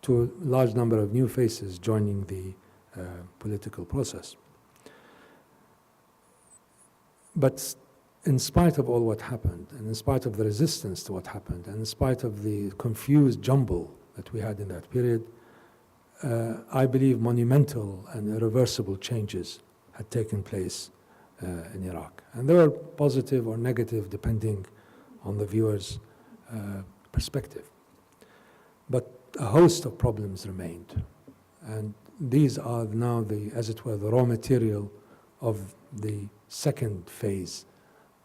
to a large number of new faces joining the political process. But in spite of all what happened, and in spite of the resistance to what happened, and in spite of the confused jumble that we had in that period, I believe monumental and irreversible changes had taken place in Iraq. And they were positive or negative depending on the viewer's perspective. But a host of problems remained. And these are now as it were, the raw material of the second phase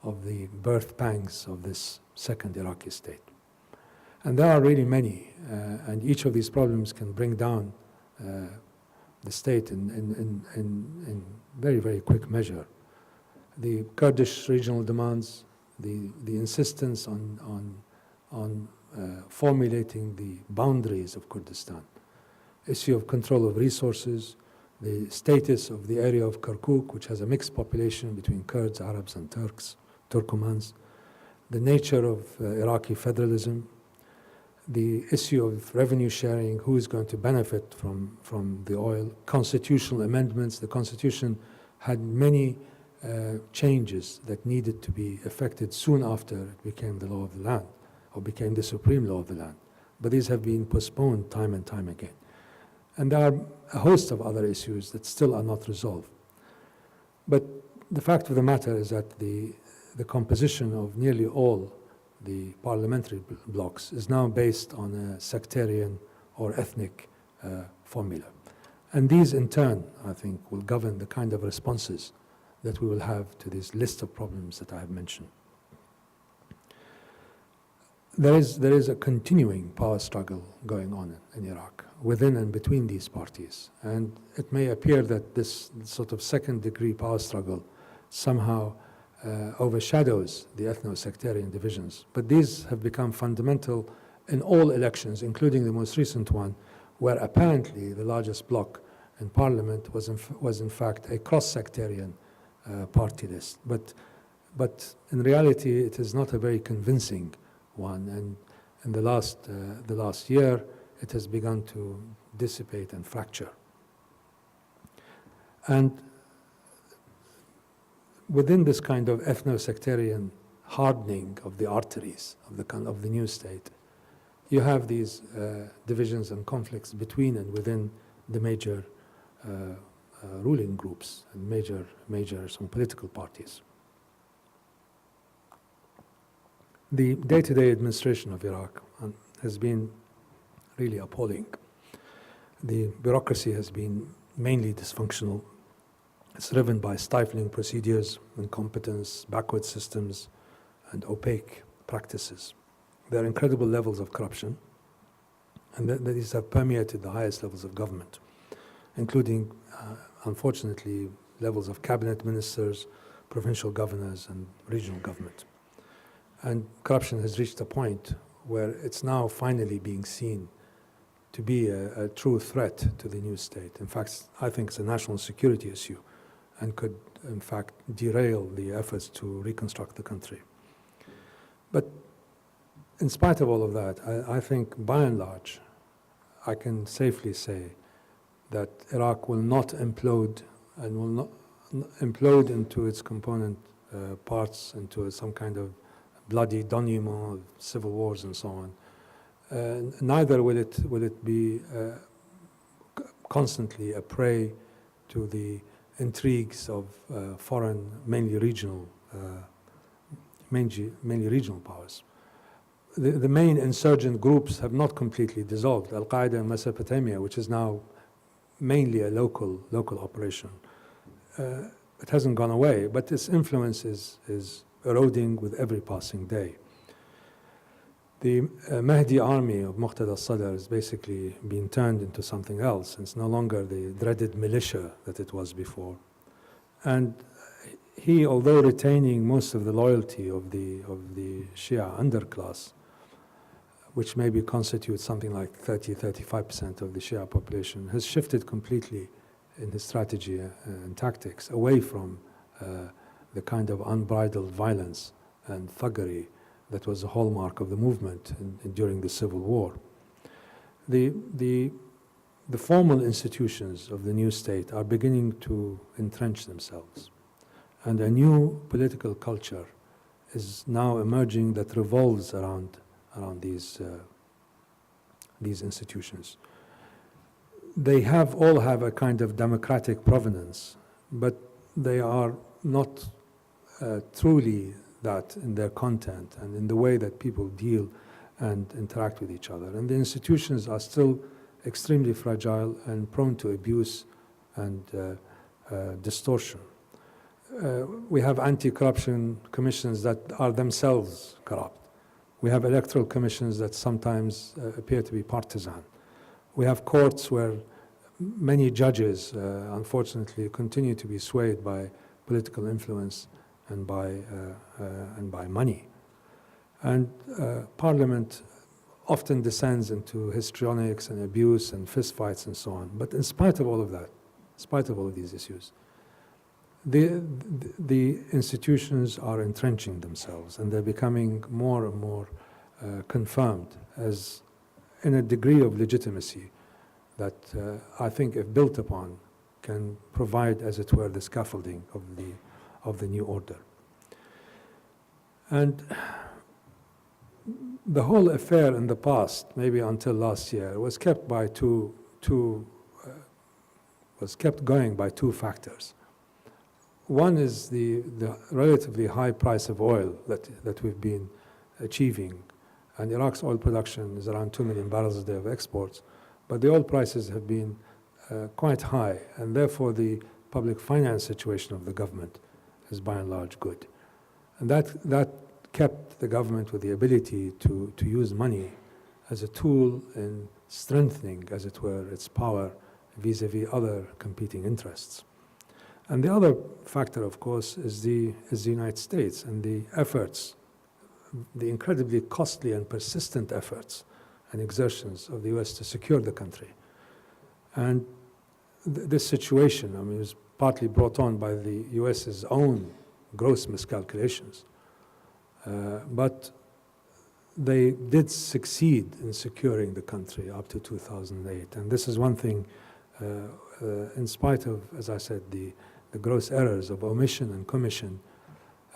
of the birth pangs of this second Iraqi state. And there are really many, and each of these problems can bring down the state in very, very quick measure. The Kurdish regional demands, the insistence on formulating the boundaries of Kurdistan, issue of control of resources, the status of the area of Kirkuk, which has a mixed population between Kurds, Arabs, and Turkomans, the nature of Iraqi federalism, the issue of revenue sharing, who is going to benefit from the oil, constitutional amendments. The constitution had many changes that needed to be effected soon after it became the law of the land, or became the supreme law of the land. But these have been postponed time and time again. And there are a host of other issues that still are not resolved. But the fact of the matter is that the composition of nearly all the parliamentary blocs is now based on a sectarian or ethnic formula. And these, in turn, I think, will govern the kind of responses that we will have to this list of problems that I have mentioned. there is a continuing power struggle going on in Iraq, within and between these parties. And it may appear that this sort of second-degree power struggle somehow overshadows the ethno-sectarian divisions. But these have become fundamental in all elections, including the most recent one, where apparently the largest bloc in parliament was in fact a cross-sectarian party list. But in reality, it is not a very convincing one. And in the last year, it has begun to dissipate and fracture. And within this kind of ethno-sectarian hardening of the arteries of the new state, you have these divisions and conflicts between and within the major ruling groups and major some political parties. The day-to-day administration of Iraq has been really appalling. The bureaucracy has been mainly dysfunctional. It's driven by stifling procedures, incompetence, backward systems, and opaque practices. There are incredible levels of corruption, and these have permeated the highest levels of government, including, unfortunately, levels of cabinet ministers, provincial governors, and regional government. And corruption has reached a point where it's now finally being seen to be a true threat to the new state. In fact, I think it's a national security issue and could, in fact, derail the efforts to reconstruct the country. But in spite of all of that, I think, by and large, I can safely say that Iraq will not implode and will not implode into its component parts, into some kind of bloody denouement of civil wars and so on. Neither will it be constantly a prey to the intrigues of foreign, mainly regional powers. The main insurgent groups have not completely dissolved. Al-Qaeda in Mesopotamia, which is now mainly a local operation, it hasn't gone away, but its influence is eroding with every passing day. The Mahdi army of Muqtada al-Sadr has basically been turned into something else. It's no longer the dreaded militia that it was before. And he, although retaining most of the loyalty of the Shia underclass, which maybe constitutes something like 35% of the Shia population, has shifted completely in his strategy and tactics away from the kind of unbridled violence and thuggery that was a hallmark of the movement during the Civil War. The formal institutions of the new state are beginning to entrench themselves, and a new political culture is now emerging that revolves around these institutions. They all have a kind of democratic provenance, but they are not truly that in their content and in the way that people deal and interact with each other. And the institutions are still extremely fragile and prone to abuse and distortion. We have anti-corruption commissions that are themselves corrupt. We have electoral commissions that sometimes appear to be partisan. We have courts where many judges, unfortunately, continue to be swayed by political influence and by money. And Parliament often descends into histrionics and abuse and fistfights and so on. But in spite of all of that, in spite of all of these issues, the institutions are entrenching themselves, and they're becoming more and more confirmed as in a degree of legitimacy that I think, if built upon, can provide, as it were, the scaffolding of the new order. And the whole affair in the past, maybe until last year, was kept by going by two factors. One is the relatively high price of oil that we've been achieving, and Iraq's oil production is around 2 million barrels a day of exports, but the oil prices have been quite high, and therefore the public finance situation of the government is by and large good. And that kept the government with the ability to use money as a tool in strengthening, as it were, its power vis-a-vis other competing interests. And the other factor, of course, is the United States and the efforts, the incredibly costly and persistent efforts and exertions of the US to secure the country. And this situation, I mean, was partly brought on by the US's own gross miscalculations. But they did succeed in securing the country up to 2008. And this is one thing, in spite of, as I said, the gross errors of omission and commission,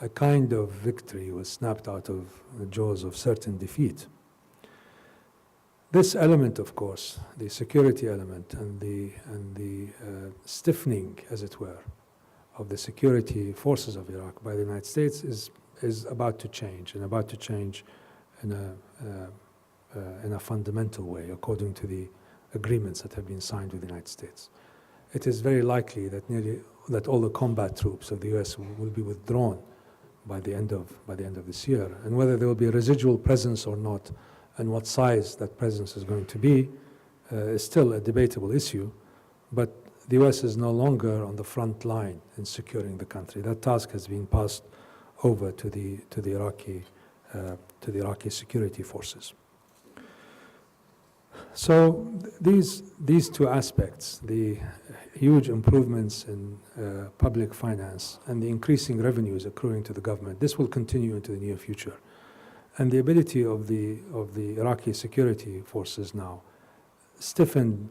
a kind of victory was snapped out of the jaws of certain defeat. This element, of course, the security element and the stiffening, as it were, of the security forces of Iraq by the United States is about to change, and about to change in a fundamental way, according to the agreements that have been signed with the United States. It is very likely that all the combat troops of the US will be withdrawn by the end of this year, and whether there will be a residual presence or not, and what size that presence is going to be, is still a debatable issue. But the US is no longer on the front line in securing the country. That task has been passed over to the Iraqi security forces. So these two aspects, the huge improvements in public finance and the increasing revenues accruing to the government, this will continue into the near future. And the ability of the Iraqi security forces now, stiffened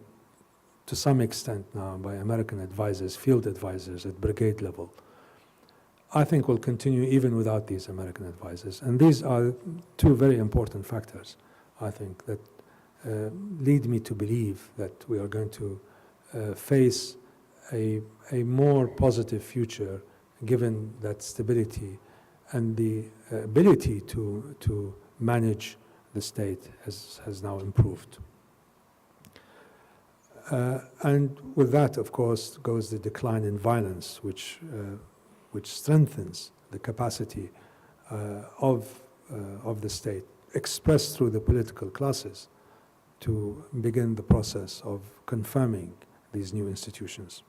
to some extent now by American advisors, field advisors at brigade level, I think will continue even without these American advisors. And these are two very important factors, I think, that lead me to believe that we are going to face a more positive future, given that stability and the ability to manage the state has now improved. And with that, of course, goes the decline in violence, which strengthens the capacity of the state, expressed through the political classes, to begin the process of confirming these new institutions.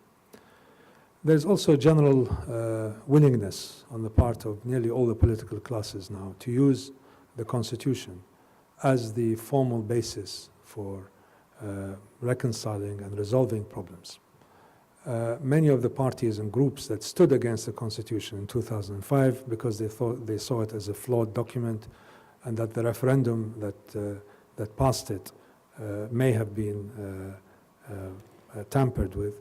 There's also general willingness on the part of nearly all the political classes now to use the Constitution as the formal basis for reconciling and resolving problems. Many of the parties and groups that stood against the Constitution in 2005 because they saw it as a flawed document, and that the referendum that passed it may have been tampered with,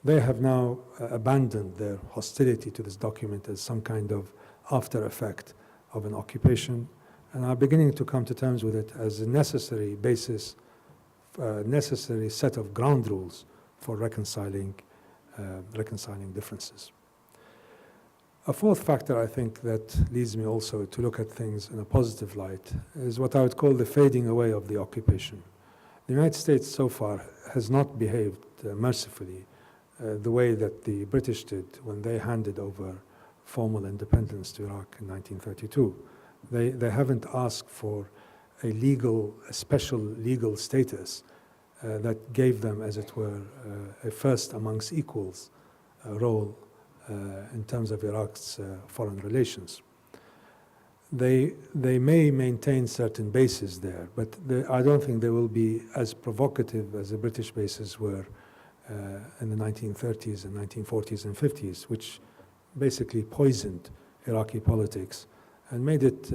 they have now abandoned their hostility to this document as some kind of after effect of an occupation, and are beginning to come to terms with it as a necessary basis, necessary set of ground rules for reconciling differences. A fourth factor, I think, that leads me also to look at things in a positive light is what I would call the fading away of the occupation. The United States so far has not behaved mercifully the way that the British did when they handed over formal independence to Iraq in 1932. They haven't asked for a special legal status that gave them, as it were, a first amongst equals role in terms of Iraq's foreign relations. They may maintain certain bases there, but I don't think they will be as provocative as the British bases were in the 1930s and 1940s and 50s, which basically poisoned Iraqi politics and made it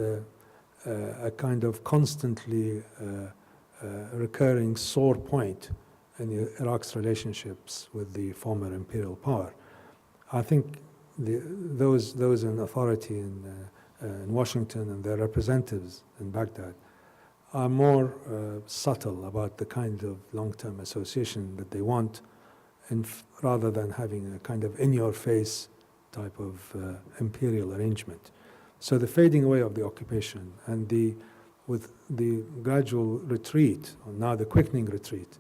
a kind of constantly recurring sore point in Iraq's relationships with the former imperial power. I think those in authority in Washington and their representatives in Baghdad are more subtle about the kind of long-term association that they want, rather than having a kind of in-your-face type of imperial arrangement. So the fading away of the occupation and with the gradual retreat, or now the quickening retreat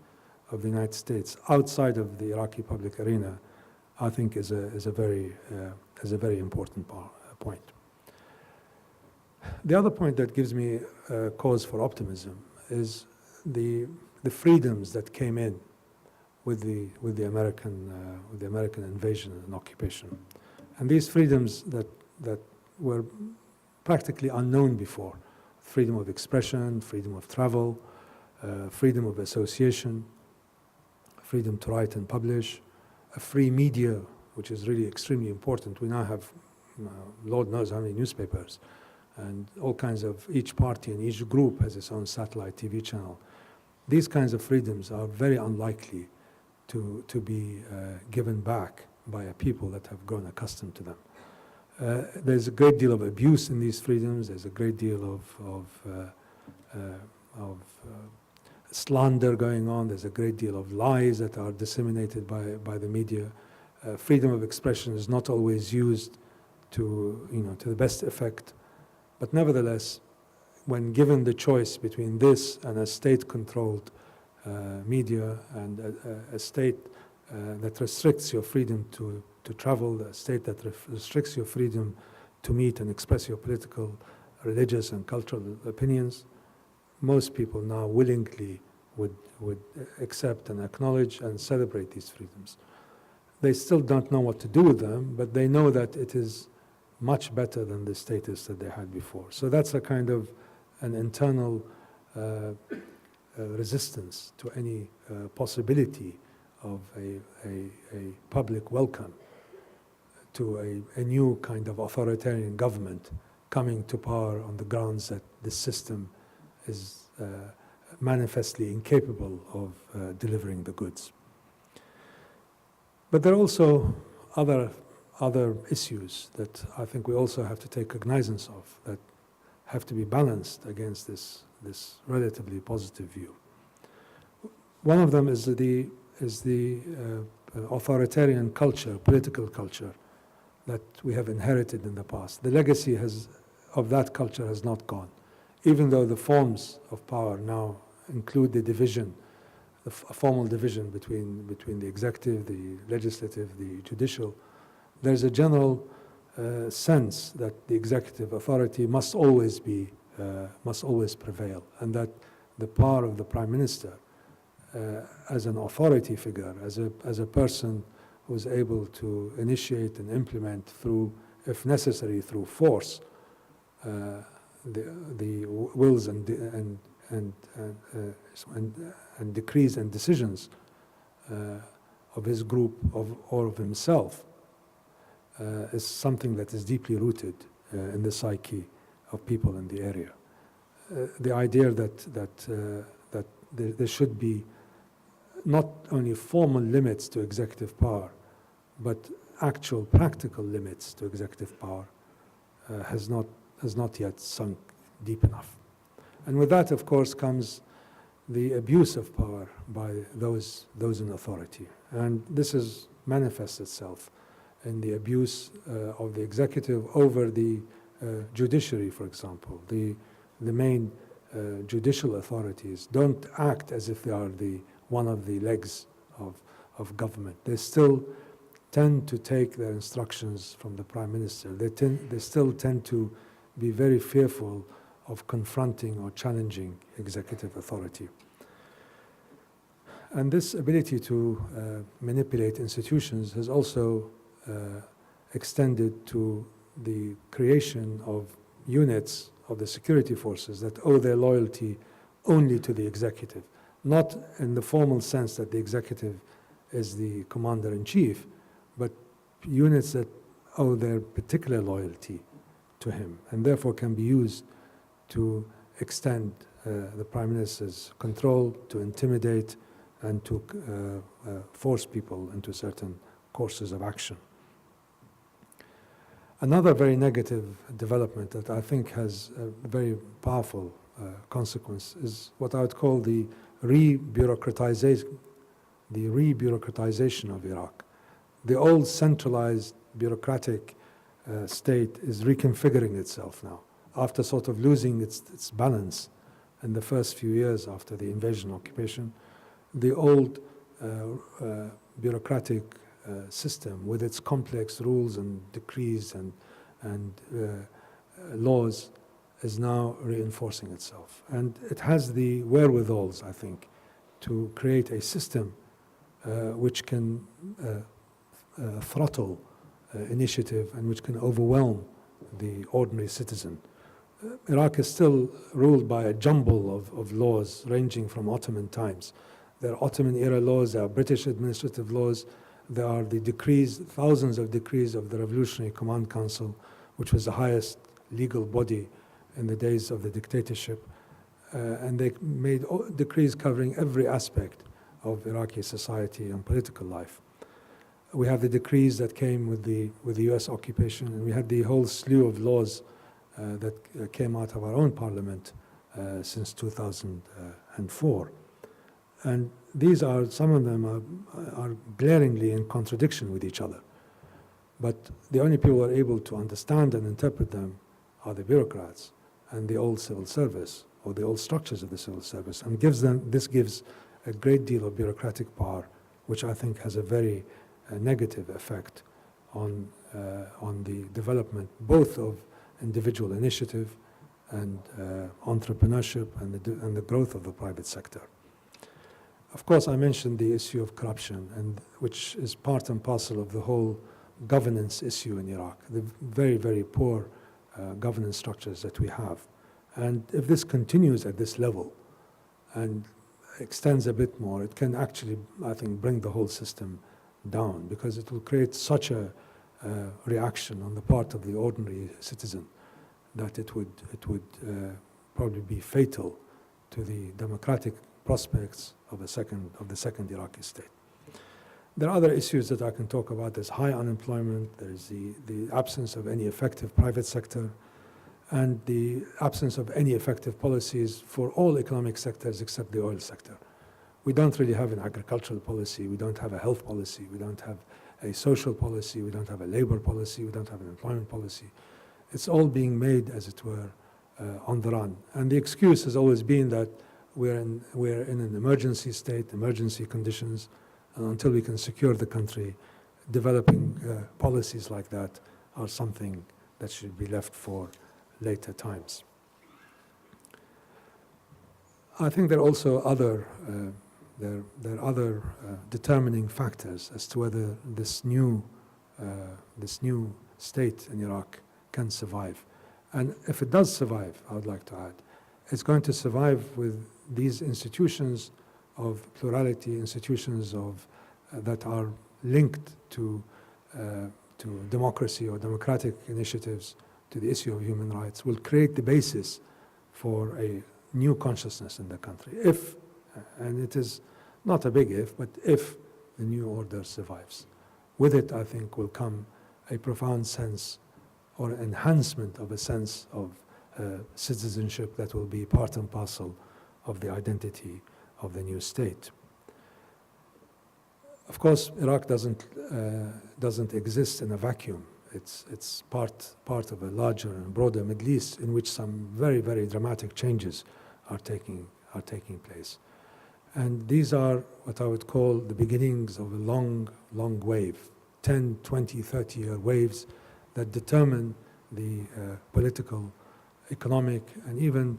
of the United States outside of the Iraqi public arena, I think is a very important point. The other point that gives me cause for optimism is the freedoms that came in with the American invasion and occupation, and these freedoms that were practically unknown before: freedom of expression, freedom of travel, freedom of association, freedom to write and publish, a free media, which is really extremely important. We now have Lord knows how many newspapers, and all kinds of, each party and each group has its own satellite TV channel. These kinds of freedoms are very unlikely to be given back by a people that have grown accustomed to them. There's a great deal of abuse in these freedoms. There's a great deal of slander going on. There's a great deal of lies that are disseminated by the media. Freedom of expression is not always used to the best effect. But nevertheless, when given the choice between this and a state-controlled media and a state that restricts your freedom to travel, a state that restricts your freedom to meet and express your political, religious, and cultural opinions, most people now willingly would accept and acknowledge and celebrate these freedoms. They still don't know what to do with them, but they know that it is much better than the status that they had before. So that's a kind of an internal resistance to any possibility of a public welcome to a new kind of authoritarian government coming to power on the grounds that the system is manifestly incapable of delivering the goods. But there are also other issues that I think we also have to take cognizance of that have to be balanced against this relatively positive view. One of them is the authoritarian culture, political culture that we have inherited in the past. The legacy of that culture has not gone, even though the forms of power now include the division, a formal division between the executive, the legislative, the judicial. There's a general sense that the executive authority must always prevail, and that the power of the prime minister as an authority figure, as a person who's able to initiate and implement through, if necessary, through force, the wills and decrees and decisions of his group or of himself, is something that is deeply rooted in the psyche of people in the area. The idea that there should be not only formal limits to executive power, but actual practical limits to executive power has not yet sunk deep enough. And with that, of course, comes the abuse of power by those in authority. And this has manifested itself in the abuse of the executive over the judiciary, for example. The main judicial authorities don't act as if they are one of the legs of government. They still tend to take their instructions from the prime minister. They still tend to be very fearful of confronting or challenging executive authority. And this ability to manipulate institutions has also extended to the creation of units of the security forces that owe their loyalty only to the executive, not in the formal sense that the executive is the commander-in-chief, but units that owe their particular loyalty to him, and therefore can be used to extend the prime minister's control, to intimidate, and to force people into certain courses of action. Another very negative development that I think has a very powerful consequence is what I would call the re-bureaucratization of Iraq. The old centralized bureaucratic state is reconfiguring itself now, after sort of losing its balance in the first few years after the invasion occupation. The old bureaucratic system with its complex rules and decrees and laws is now reinforcing itself. And it has the wherewithals, I think, to create a system which can throttle initiative and which can overwhelm the ordinary citizen. Iraq is still ruled by a jumble of laws ranging from Ottoman times. There are Ottoman-era laws, there are British administrative laws, there are the decrees, thousands of decrees of the Revolutionary Command Council, which was the highest legal body in the days of the dictatorship. And they made decrees covering every aspect of Iraqi society and political life. We have the decrees that came with the US occupation, and we had the whole slew of laws that came out of our own parliament since 2004. And these are, some of them are glaringly in contradiction with each other. But the only people who are able to understand and interpret them are the bureaucrats and the old civil service, or the old structures of the civil service, and this gives a great deal of bureaucratic power, which I think has a very negative effect on the development both of individual initiative and entrepreneurship and the growth of the private sector. Of course, I mentioned the issue of corruption, and which is part and parcel of the whole governance issue in Iraq, the very, very poor governance structures that we have. And if this continues at this level and extends a bit more, it can actually, I think, bring the whole system down, because it will create such a reaction on the part of the ordinary citizen that it would probably be fatal to the democratic prospects of the second Iraqi state. There are other issues that I can talk about. There's high unemployment, there's the absence of any effective private sector, and the absence of any effective policies for all economic sectors except the oil sector. We don't really have an agricultural policy, we don't have a health policy, we don't have a social policy, we don't have a labor policy, we don't have an employment policy. It's all being made, as it were, on the run. And the excuse has always been that we're in an emergency state, emergency conditions, and until we can secure the country, developing policies like that are something that should be left for later times. I think there are also other determining factors as to whether this new state in Iraq can survive. And if it does survive, I would like to add, it's going to survive with these institutions of plurality, institutions of that are linked to democracy or democratic initiatives, to the issue of human rights, will create the basis for a new consciousness in the country. If, and it is not a big if, but if the new order survives. With it, I think, will come a profound sense or enhancement of a sense of citizenship that will be part and parcel of the identity of the new state. Of course, Iraq doesn't exist in a vacuum. It's part of a larger and broader Middle East in which some very, very dramatic changes are taking place. And these are what I would call the beginnings of a long, long wave, 10, 20, 30-year waves that determine the political, economic, and even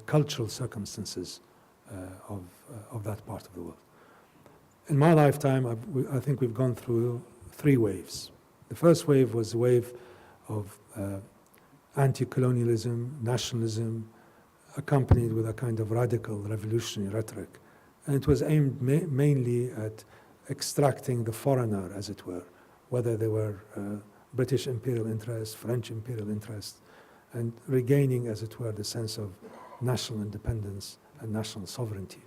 cultural circumstances of that part of the world. In my lifetime, I think we've gone through 3 waves. The first wave was a wave of anti-colonialism, nationalism, accompanied with a kind of radical revolutionary rhetoric. And it was aimed mainly at extracting the foreigner, as it were, whether they were British imperial interests, French imperial interests, and regaining, as it were, the sense of national independence and national sovereignty.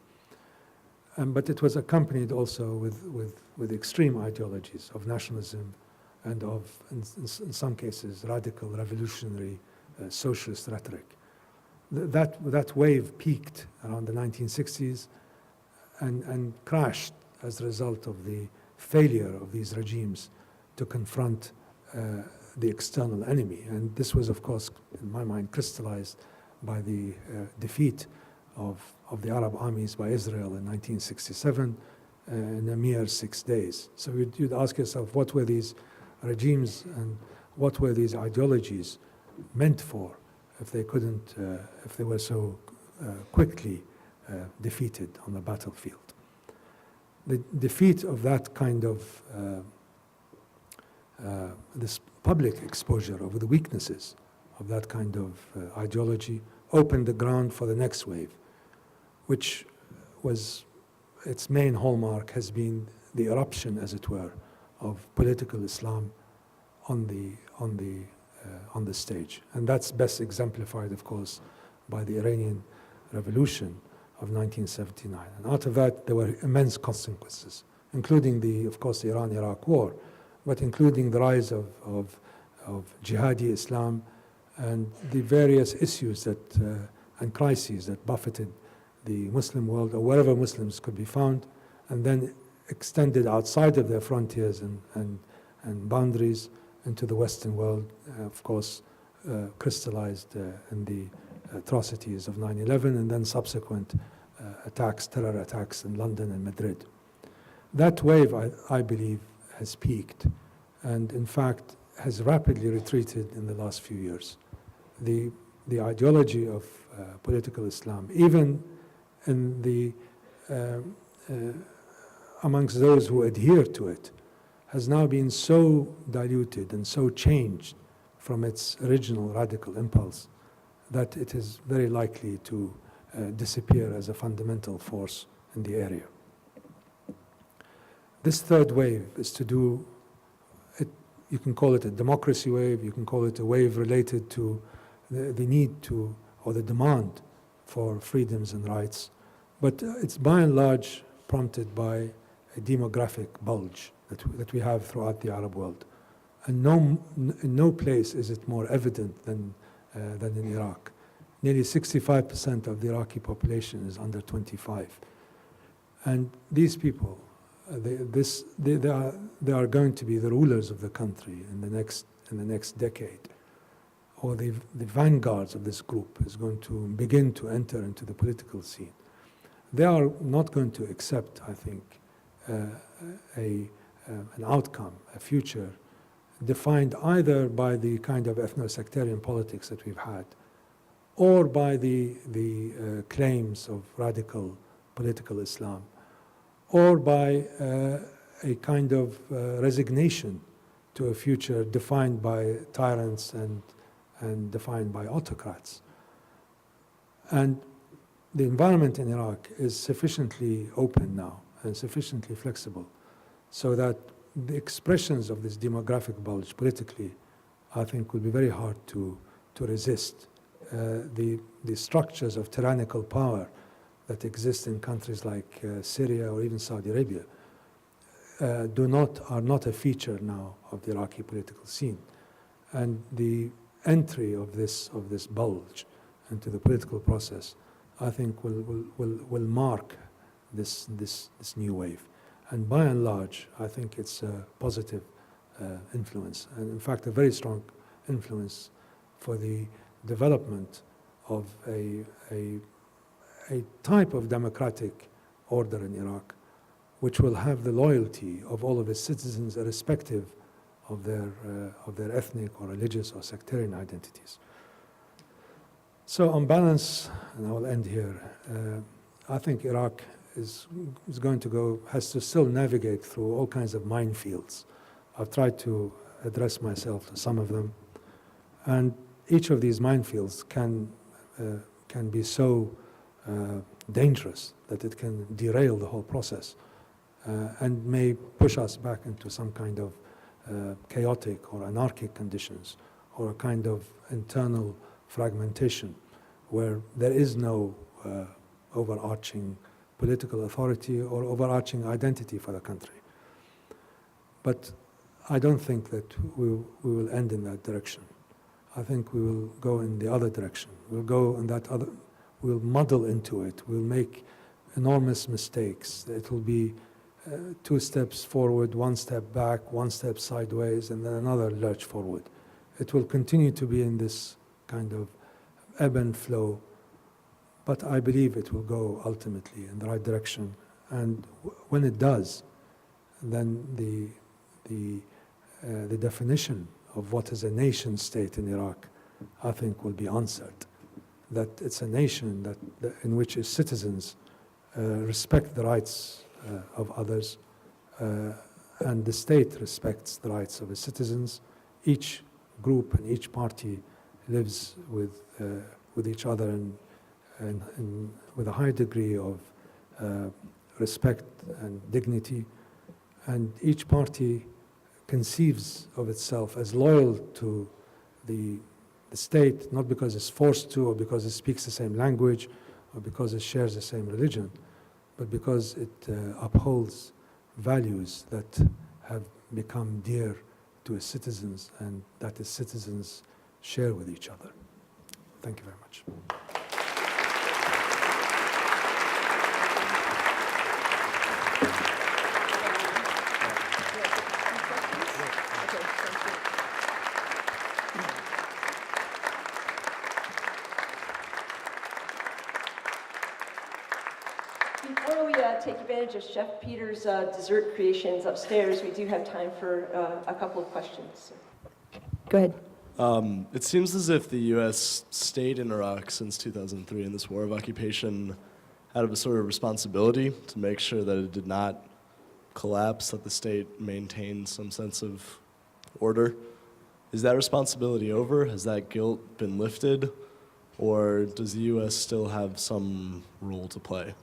But it was accompanied also with extreme ideologies of nationalism and of, in some cases, radical revolutionary socialist rhetoric. That wave peaked around the 1960s and crashed as a result of the failure of these regimes to confront the external enemy. And this was, of course, in my mind, crystallized by the defeat of the Arab armies by Israel in 1967 in a mere 6 days. So you'd ask yourself, what were these regimes and what were these ideologies meant for if they couldn't, if they were so quickly defeated on the battlefield. The defeat of that kind of this public exposure of the weaknesses of that kind of ideology opened the ground for the next wave, which was its main hallmark has been the eruption, as it were, of political Islam on the stage, and that's best exemplified, of course, by the Iranian Revolution of 1979. And out of that, there were immense consequences, including of course, the Iran-Iraq war, but including the rise of jihadi Islam and the various issues and crises that buffeted the Muslim world, or wherever Muslims could be found, and then extended outside of their frontiers and boundaries into the Western world, of course, crystallized in the atrocities of 9/11 and then subsequent terror attacks in London and Madrid. That wave, I believe, has peaked and, in fact, has rapidly retreated in the last few years. The ideology of political Islam, even in amongst those who adhere to it, has now been so diluted and so changed from its original radical impulse that it is very likely to disappear as a fundamental force in the area. This third wave is to do it, you can call it a democracy wave, you can call it a wave related to the need to, or the demand for freedoms and rights, but it's by and large prompted by a demographic bulge that we have throughout the Arab world. And in no place is it more evident than in Iraq. Nearly 65% of the Iraqi population is under 25. And these people, they are going to be the rulers of the country in the next decade, or the vanguards of this group is going to begin to enter into the political scene. They are not going to accept, I think, an outcome, a future, defined either by the kind of ethno-sectarian politics that we've had, or by the claims of radical political Islam, or by a kind of resignation to a future defined by tyrants and defined by autocrats. And the environment in Iraq is sufficiently open now and sufficiently flexible so that the expressions of this demographic bulge politically, I think, will be very hard to resist. The structures of tyrannical power that exist in countries like Syria or even Saudi Arabia are not a feature now of the Iraqi political scene. And the entry of this bulge into the political process, I think, will mark this new wave. And by and large, I think it's a positive influence, and in fact, a very strong influence for the development of a type of democratic order in Iraq, which will have the loyalty of all of its citizens, irrespective of their ethnic or religious or sectarian identities. So, on balance, and I will end here, I think Iraq has to still navigate through all kinds of minefields. I've tried to address myself to some of them, and each of these minefields can be so dangerous that it can derail the whole process and may push us back into some kind of chaotic or anarchic conditions, or a kind of internal fragmentation where there is no overarching political authority or overarching identity for the country. But I don't think that we will end in that direction. I think we will go in the other direction. We'll muddle into it. We'll make enormous mistakes. It will be 2 steps forward, 1 step back, 1 step sideways, and then another lurch forward. It will continue to be in this kind of ebb and flow, but I believe it will go ultimately in the right direction. And when it does, then the definition of what is a nation state in Iraq I think, will be answered. That it's a nation in which its citizens respect the rights of others, and the state respects the rights of its citizens. Each group and each party lives with each other and with a high degree of respect and dignity, and each party conceives of itself as loyal to the state, not because it's forced to, or because it speaks the same language, or because it shares the same religion, but because it upholds values that have become dear to its citizens and that its citizens share with each other. Thank you very much. Before we take advantage of Chef Peter's dessert creations upstairs, we do have time for a couple of questions. Go ahead. It seems as if the U.S. stayed in Iraq since 2003 in this war of occupation out of a sort of responsibility to make sure that it did not collapse, that the state maintained some sense of order. Is that responsibility over? Has that guilt been lifted? Or does the U.S. still have some role to play?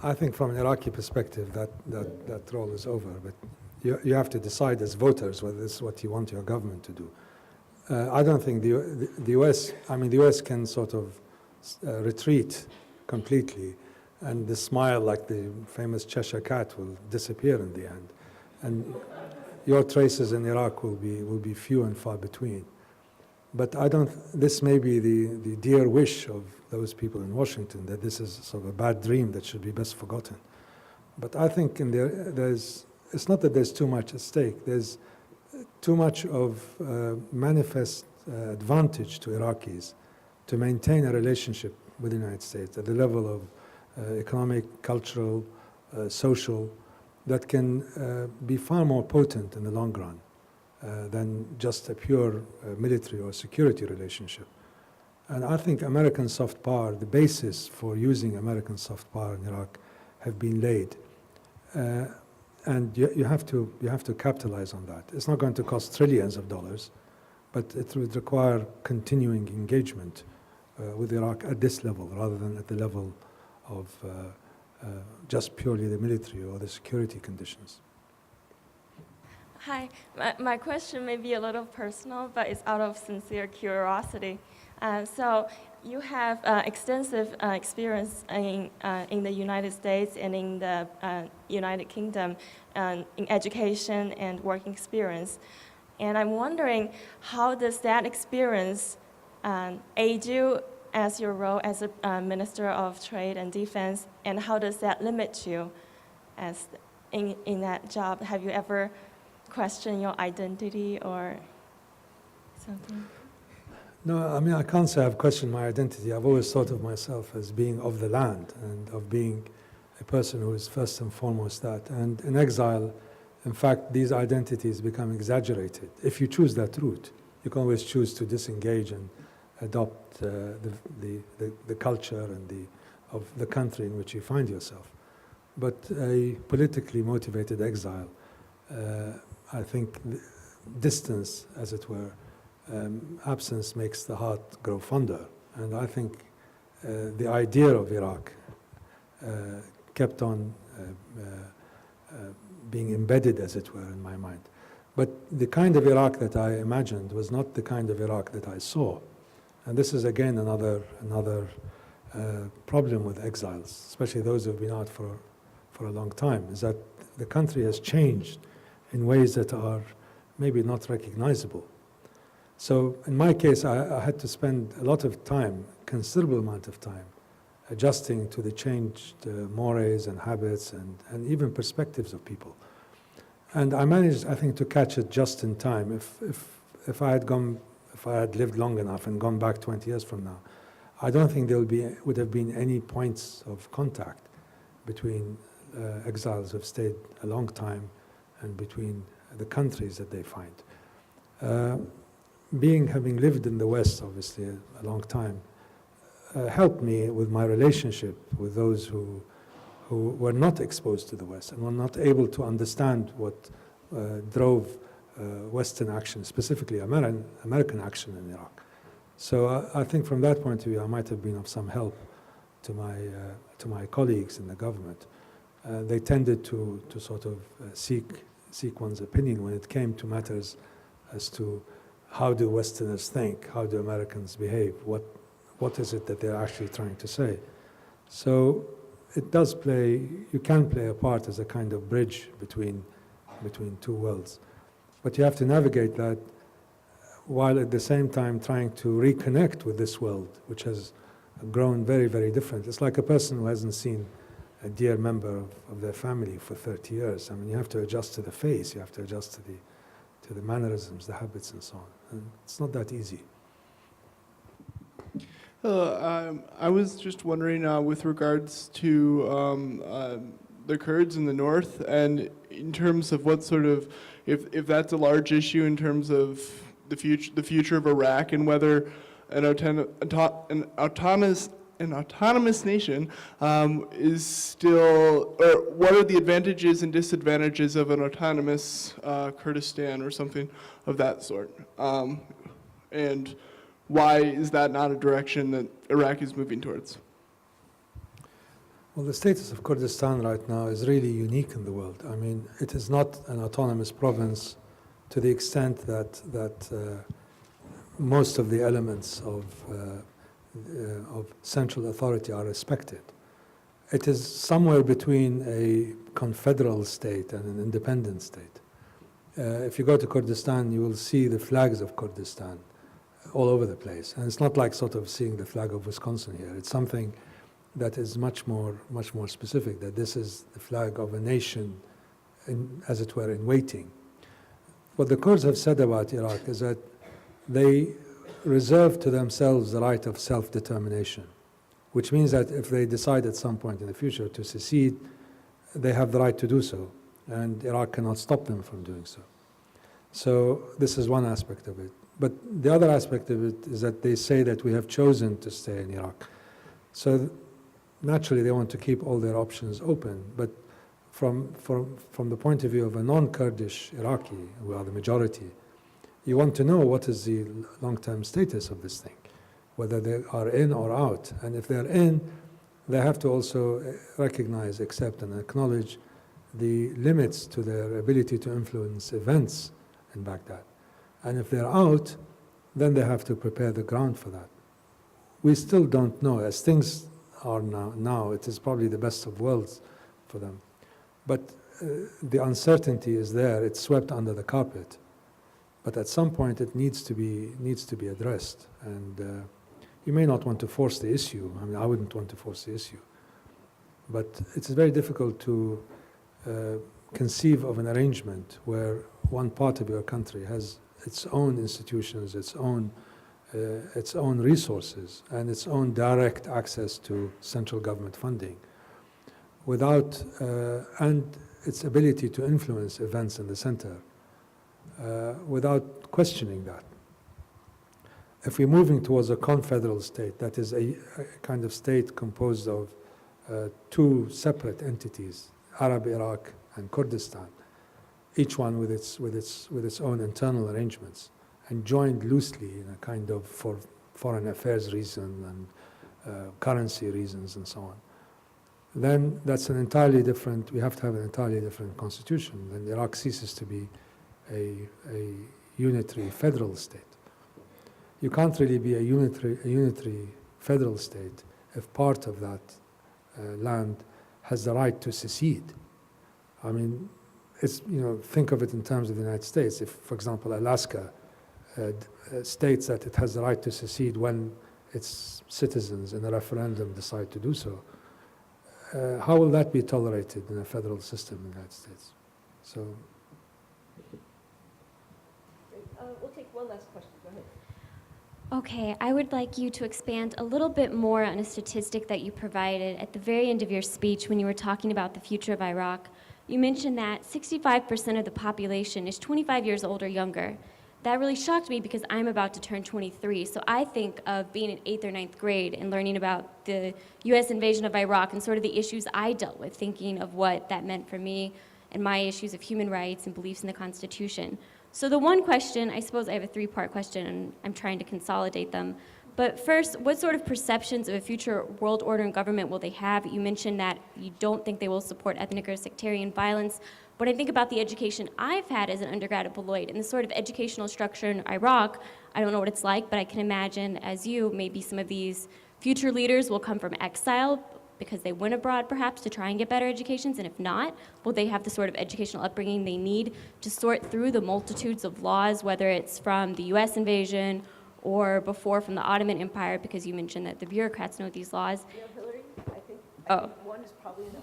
I think from an Iraqi perspective that role is over, but you have to decide as voters whether this is what you want your government to do. I don't think the U.S., the U.S. can sort of retreat completely, and the smile, like the famous Cheshire cat, will disappear in the end. And your traces in Iraq will be few and far between. But this may be the dear wish of those people in Washington, that this is sort of a bad dream that should be best forgotten. But I think it's not that there's too much at stake. There's too much of manifest advantage to Iraqis to maintain a relationship with the United States at the level of economic, cultural, social, that can be far more potent in the long run than just a pure military or security relationship. And I think American soft power, the basis for using American soft power in Iraq, have been laid. And you have to capitalize on that. It's not going to cost trillions of dollars, but it would require continuing engagement with Iraq at this level, rather than at the level of just purely the military or the security conditions. Hi, my question may be a little personal, but it's out of sincere curiosity. So you have extensive experience in the United States and in the United Kingdom in education and working experience. And I'm wondering, how does that experience aid you as your role as a Minister of Trade and Defense, and how does that limit you as in that job? Have you ever questioned your identity or something? No, I can't say I've questioned my identity. I've always thought of myself as being of the land and of being a person who is first and foremost that. And in exile, in fact, these identities become exaggerated. If you choose that route, you can always choose to disengage and adopt the culture and of the country in which you find yourself. But a politically motivated exile, I think distance, as it were, absence makes the heart grow fonder. And I think the idea of Iraq kept on being embedded, as it were, in my mind. But the kind of Iraq that I imagined was not the kind of Iraq that I saw. And this is, again, another problem with exiles, especially those who have been out for a long time, is that the country has changed in ways that are maybe not recognizable. So in my case, I had to spend a lot of time, considerable amount of time, adjusting to the changed mores and habits and even perspectives of people. And I managed, I think, to catch it just in time. If I had lived long enough and gone back 20 years from now, I don't think there would have been any points of contact between exiles who have stayed a long time and between the countries that they find. having lived in the West, obviously, a long time, helped me with my relationship with those who were not exposed to the West and were not able to understand what drove Western action, specifically American action in Iraq. So I think from that point of view, I might have been of some help to my colleagues in the government. They tended to sort of seek one's opinion when it came to matters as to how do Westerners think, how do Americans behave, what is it that they're actually trying to say. So it does play, you can play a part as a kind of bridge between two worlds. But you have to navigate that while at the same time trying to reconnect with this world, which has grown very, very different. It's like a person who hasn't seen a dear member of their family for 30 years. I mean, you have to adjust to the face, you have to adjust to the mannerisms, the habits, and so on. And it's not that easy. I was just wondering with regards to the Kurds in the north, and in terms of what sort of, if that's a large issue in terms of the future of Iraq, and whether an autonomous nation is still, or what are the advantages and disadvantages of an autonomous Kurdistan or something of that sort, and why is that not a direction that Iraq is moving towards? Well, the status of Kurdistan right now is really unique in the world. I mean, it is not an autonomous province to the extent that most of the elements of central authority are respected. It is somewhere between a confederal state and an independent state. If you go to Kurdistan, you will see the flags of Kurdistan all over the place. And it's not like sort of seeing the flag of Wisconsin here. It's something that is much more specific, that this is the flag of a nation, as it were, in waiting. What the Kurds have said about Iraq is that they reserve to themselves the right of self-determination, which means that if they decide at some point in the future to secede, they have the right to do so, and Iraq cannot stop them from doing so. So this is one aspect of it. But the other aspect of it is that they say that we have chosen to stay in Iraq. So naturally they want to keep all their options open, but from the point of view of a non-Kurdish Iraqi, who are the majority, you want to know what is the long-term status of this thing, whether they are in or out. And if they're in, they have to also recognize, accept, and acknowledge the limits to their ability to influence events in Baghdad. And if they're out, then they have to prepare the ground for that. We still don't know. As things are now it is probably the best of worlds for them. But the uncertainty is there. It's swept under the carpet. But at some point, it needs to be addressed. And you may not want to force the issue. I mean, I wouldn't want to force the issue. But it's very difficult to conceive of an arrangement where one part of your country has its own institutions, its own resources, and its own direct access to central government funding, without and its ability to influence events in the center, without questioning that. If we're moving towards a confederal state, that is a kind of state composed of two separate entities, Arab Iraq and Kurdistan, each one with its own internal arrangements, and joined loosely in a kind of for foreign affairs reason and currency reasons and so on, then that's an entirely different, we have to have an entirely different constitution. Then Iraq ceases to be a unitary federal state. You can't really be a unitary federal state if part of that land has the right to secede. I mean, it's, think of it in terms of the United States. If, for example, Alaska states that it has the right to secede when its citizens in a referendum decide to do so, how will that be tolerated in a federal system in the United States? So, We'll take one last question. Go ahead. Okay, I would like you to expand a little bit more on a statistic that you provided at the very end of your speech when you were talking about the future of Iraq. You mentioned that 65% of the population is 25 years old or younger. that really shocked me because I'm about to turn 23. So I think of being in 8th or 9th grade and learning about the US invasion of Iraq and sort of the issues I dealt with, thinking of what that meant for me and my issues of human rights and beliefs in the Constitution. So the one question, I suppose I have a 3-part question and I'm trying to consolidate them. But first, what sort of perceptions of a future world order and government will they have? You mentioned that you don't think they will support ethnic or sectarian violence. When I think about the education I've had as an undergrad at Beloit and the sort of educational structure in Iraq, I don't know what it's like, but I can imagine, as you, maybe some of these future leaders will come from exile because they went abroad perhaps to try and get better educations, and if not, will they have the sort of educational upbringing they need to sort through the multitudes of laws, whether it's from the US invasion or before from the Ottoman Empire, because you mentioned that the bureaucrats know these laws. You know, Hillary, I think one is probably no.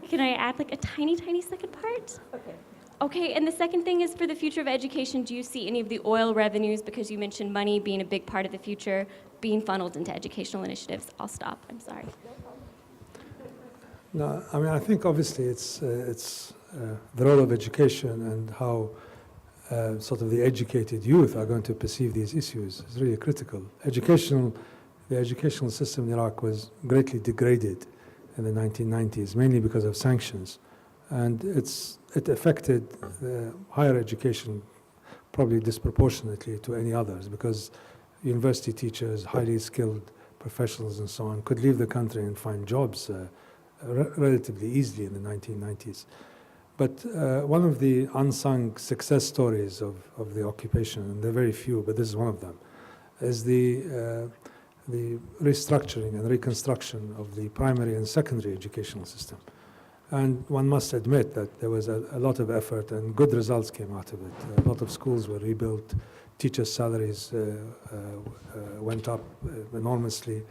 Can I add like a tiny, tiny second part? Okay. Okay, and the second thing is for the future of education, do you see any of the oil revenues, because you mentioned money being a big part of the future, being funneled into educational initiatives? I'll stop, I'm sorry. No, I mean, I think obviously it's the role of education and how sort of the educated youth are going to perceive these issues is really critical. The educational system in Iraq was greatly degraded in the 1990s, mainly because of sanctions. And it affected higher education probably disproportionately to any others, because university teachers, highly skilled professionals and so on, could leave the country and find jobs relatively easily in the 1990s. But one of the unsung success stories of the occupation, and there are very few, but this is one of them, is the restructuring and reconstruction of the primary and secondary educational system. And one must admit that there was a lot of effort and good results came out of it. A lot of schools were rebuilt, teachers' salaries went up enormously,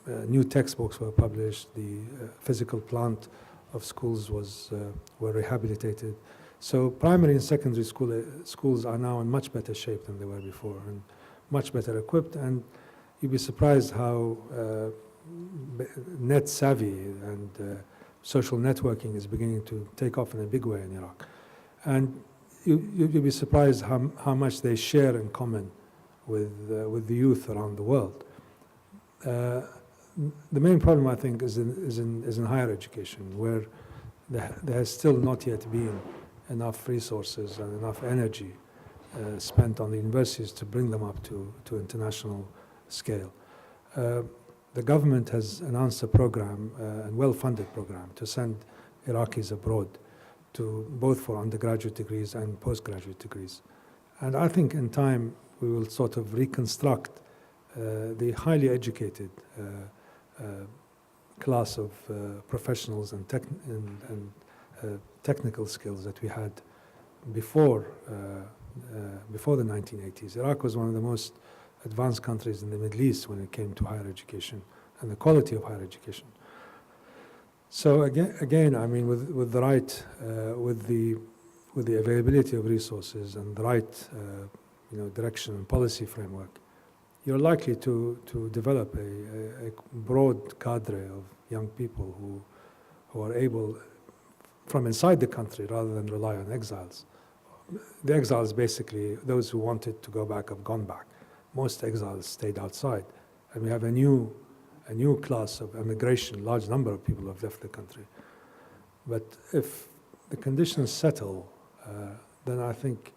new textbooks were published, the physical plant of schools were rehabilitated. So primary and secondary schools are now in much better shape than they were before and much better equipped. And you'd be surprised how net savvy and social networking is beginning to take off in a big way in Iraq. And you'd be surprised how much they share in common with the youth around the world. The main problem, I think, is in higher education, where there has still not yet been enough resources and enough energy spent on the universities to bring them up to international scale. The government has announced a program, a well-funded program, to send Iraqis abroad, both for undergraduate degrees and postgraduate degrees. And I think in time we will sort of reconstruct the highly educated class of professionals and technical skills that we had before the 1980s. Iraq was one of the most advanced countries in the Middle East when it came to higher education and the quality of higher education. So again, I mean, with the right, with the availability of resources and the right, direction and policy framework, you're likely to develop a broad cadre of young people who are able, from inside the country rather than rely on exiles. The exiles, basically, those who wanted to go back have gone back. Most exiles stayed outside, and we have a new class of immigration. Large number of people have left the country. But if the conditions settle, then I think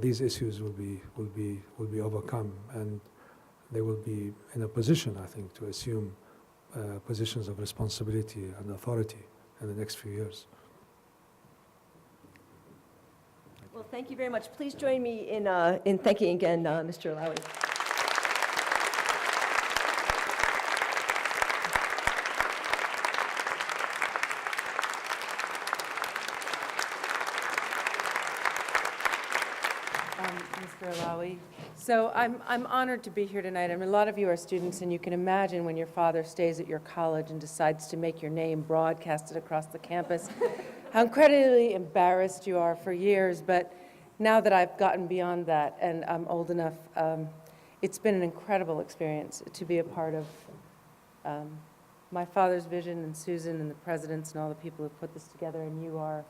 these issues will be overcome, and they will be in a position, I think, to assume positions of responsibility and authority in the next few years. Well, thank you very much. Please join me in thanking again Mr. Allawi. Mr. Allawi. So I'm honored to be here tonight. I mean, a lot of you are students, and you can imagine when your father stays at your college and decides to make your name broadcasted across the campus, how incredibly embarrassed you are for years. But now that I've gotten beyond that and I'm old enough, it's been an incredible experience to be a part of my father's vision, and Susan and the presidents and all the people who put this together, and you are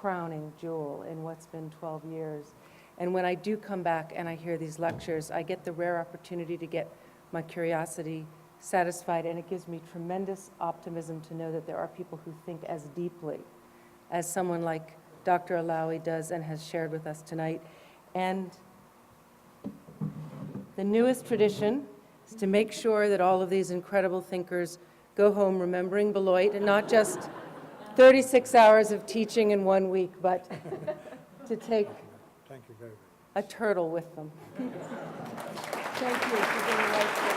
crowning jewel in what's been 12 years. And when I do come back and I hear these lectures, I get the rare opportunity to get my curiosity satisfied, and it gives me tremendous optimism to know that there are people who think as deeply as someone like Dr. Allawi does and has shared with us tonight. And the newest tradition is to make sure that all of these incredible thinkers go home remembering Beloit, and not just 36 hours of teaching in 1 week, but to take a turtle with them. Thank you for being right there.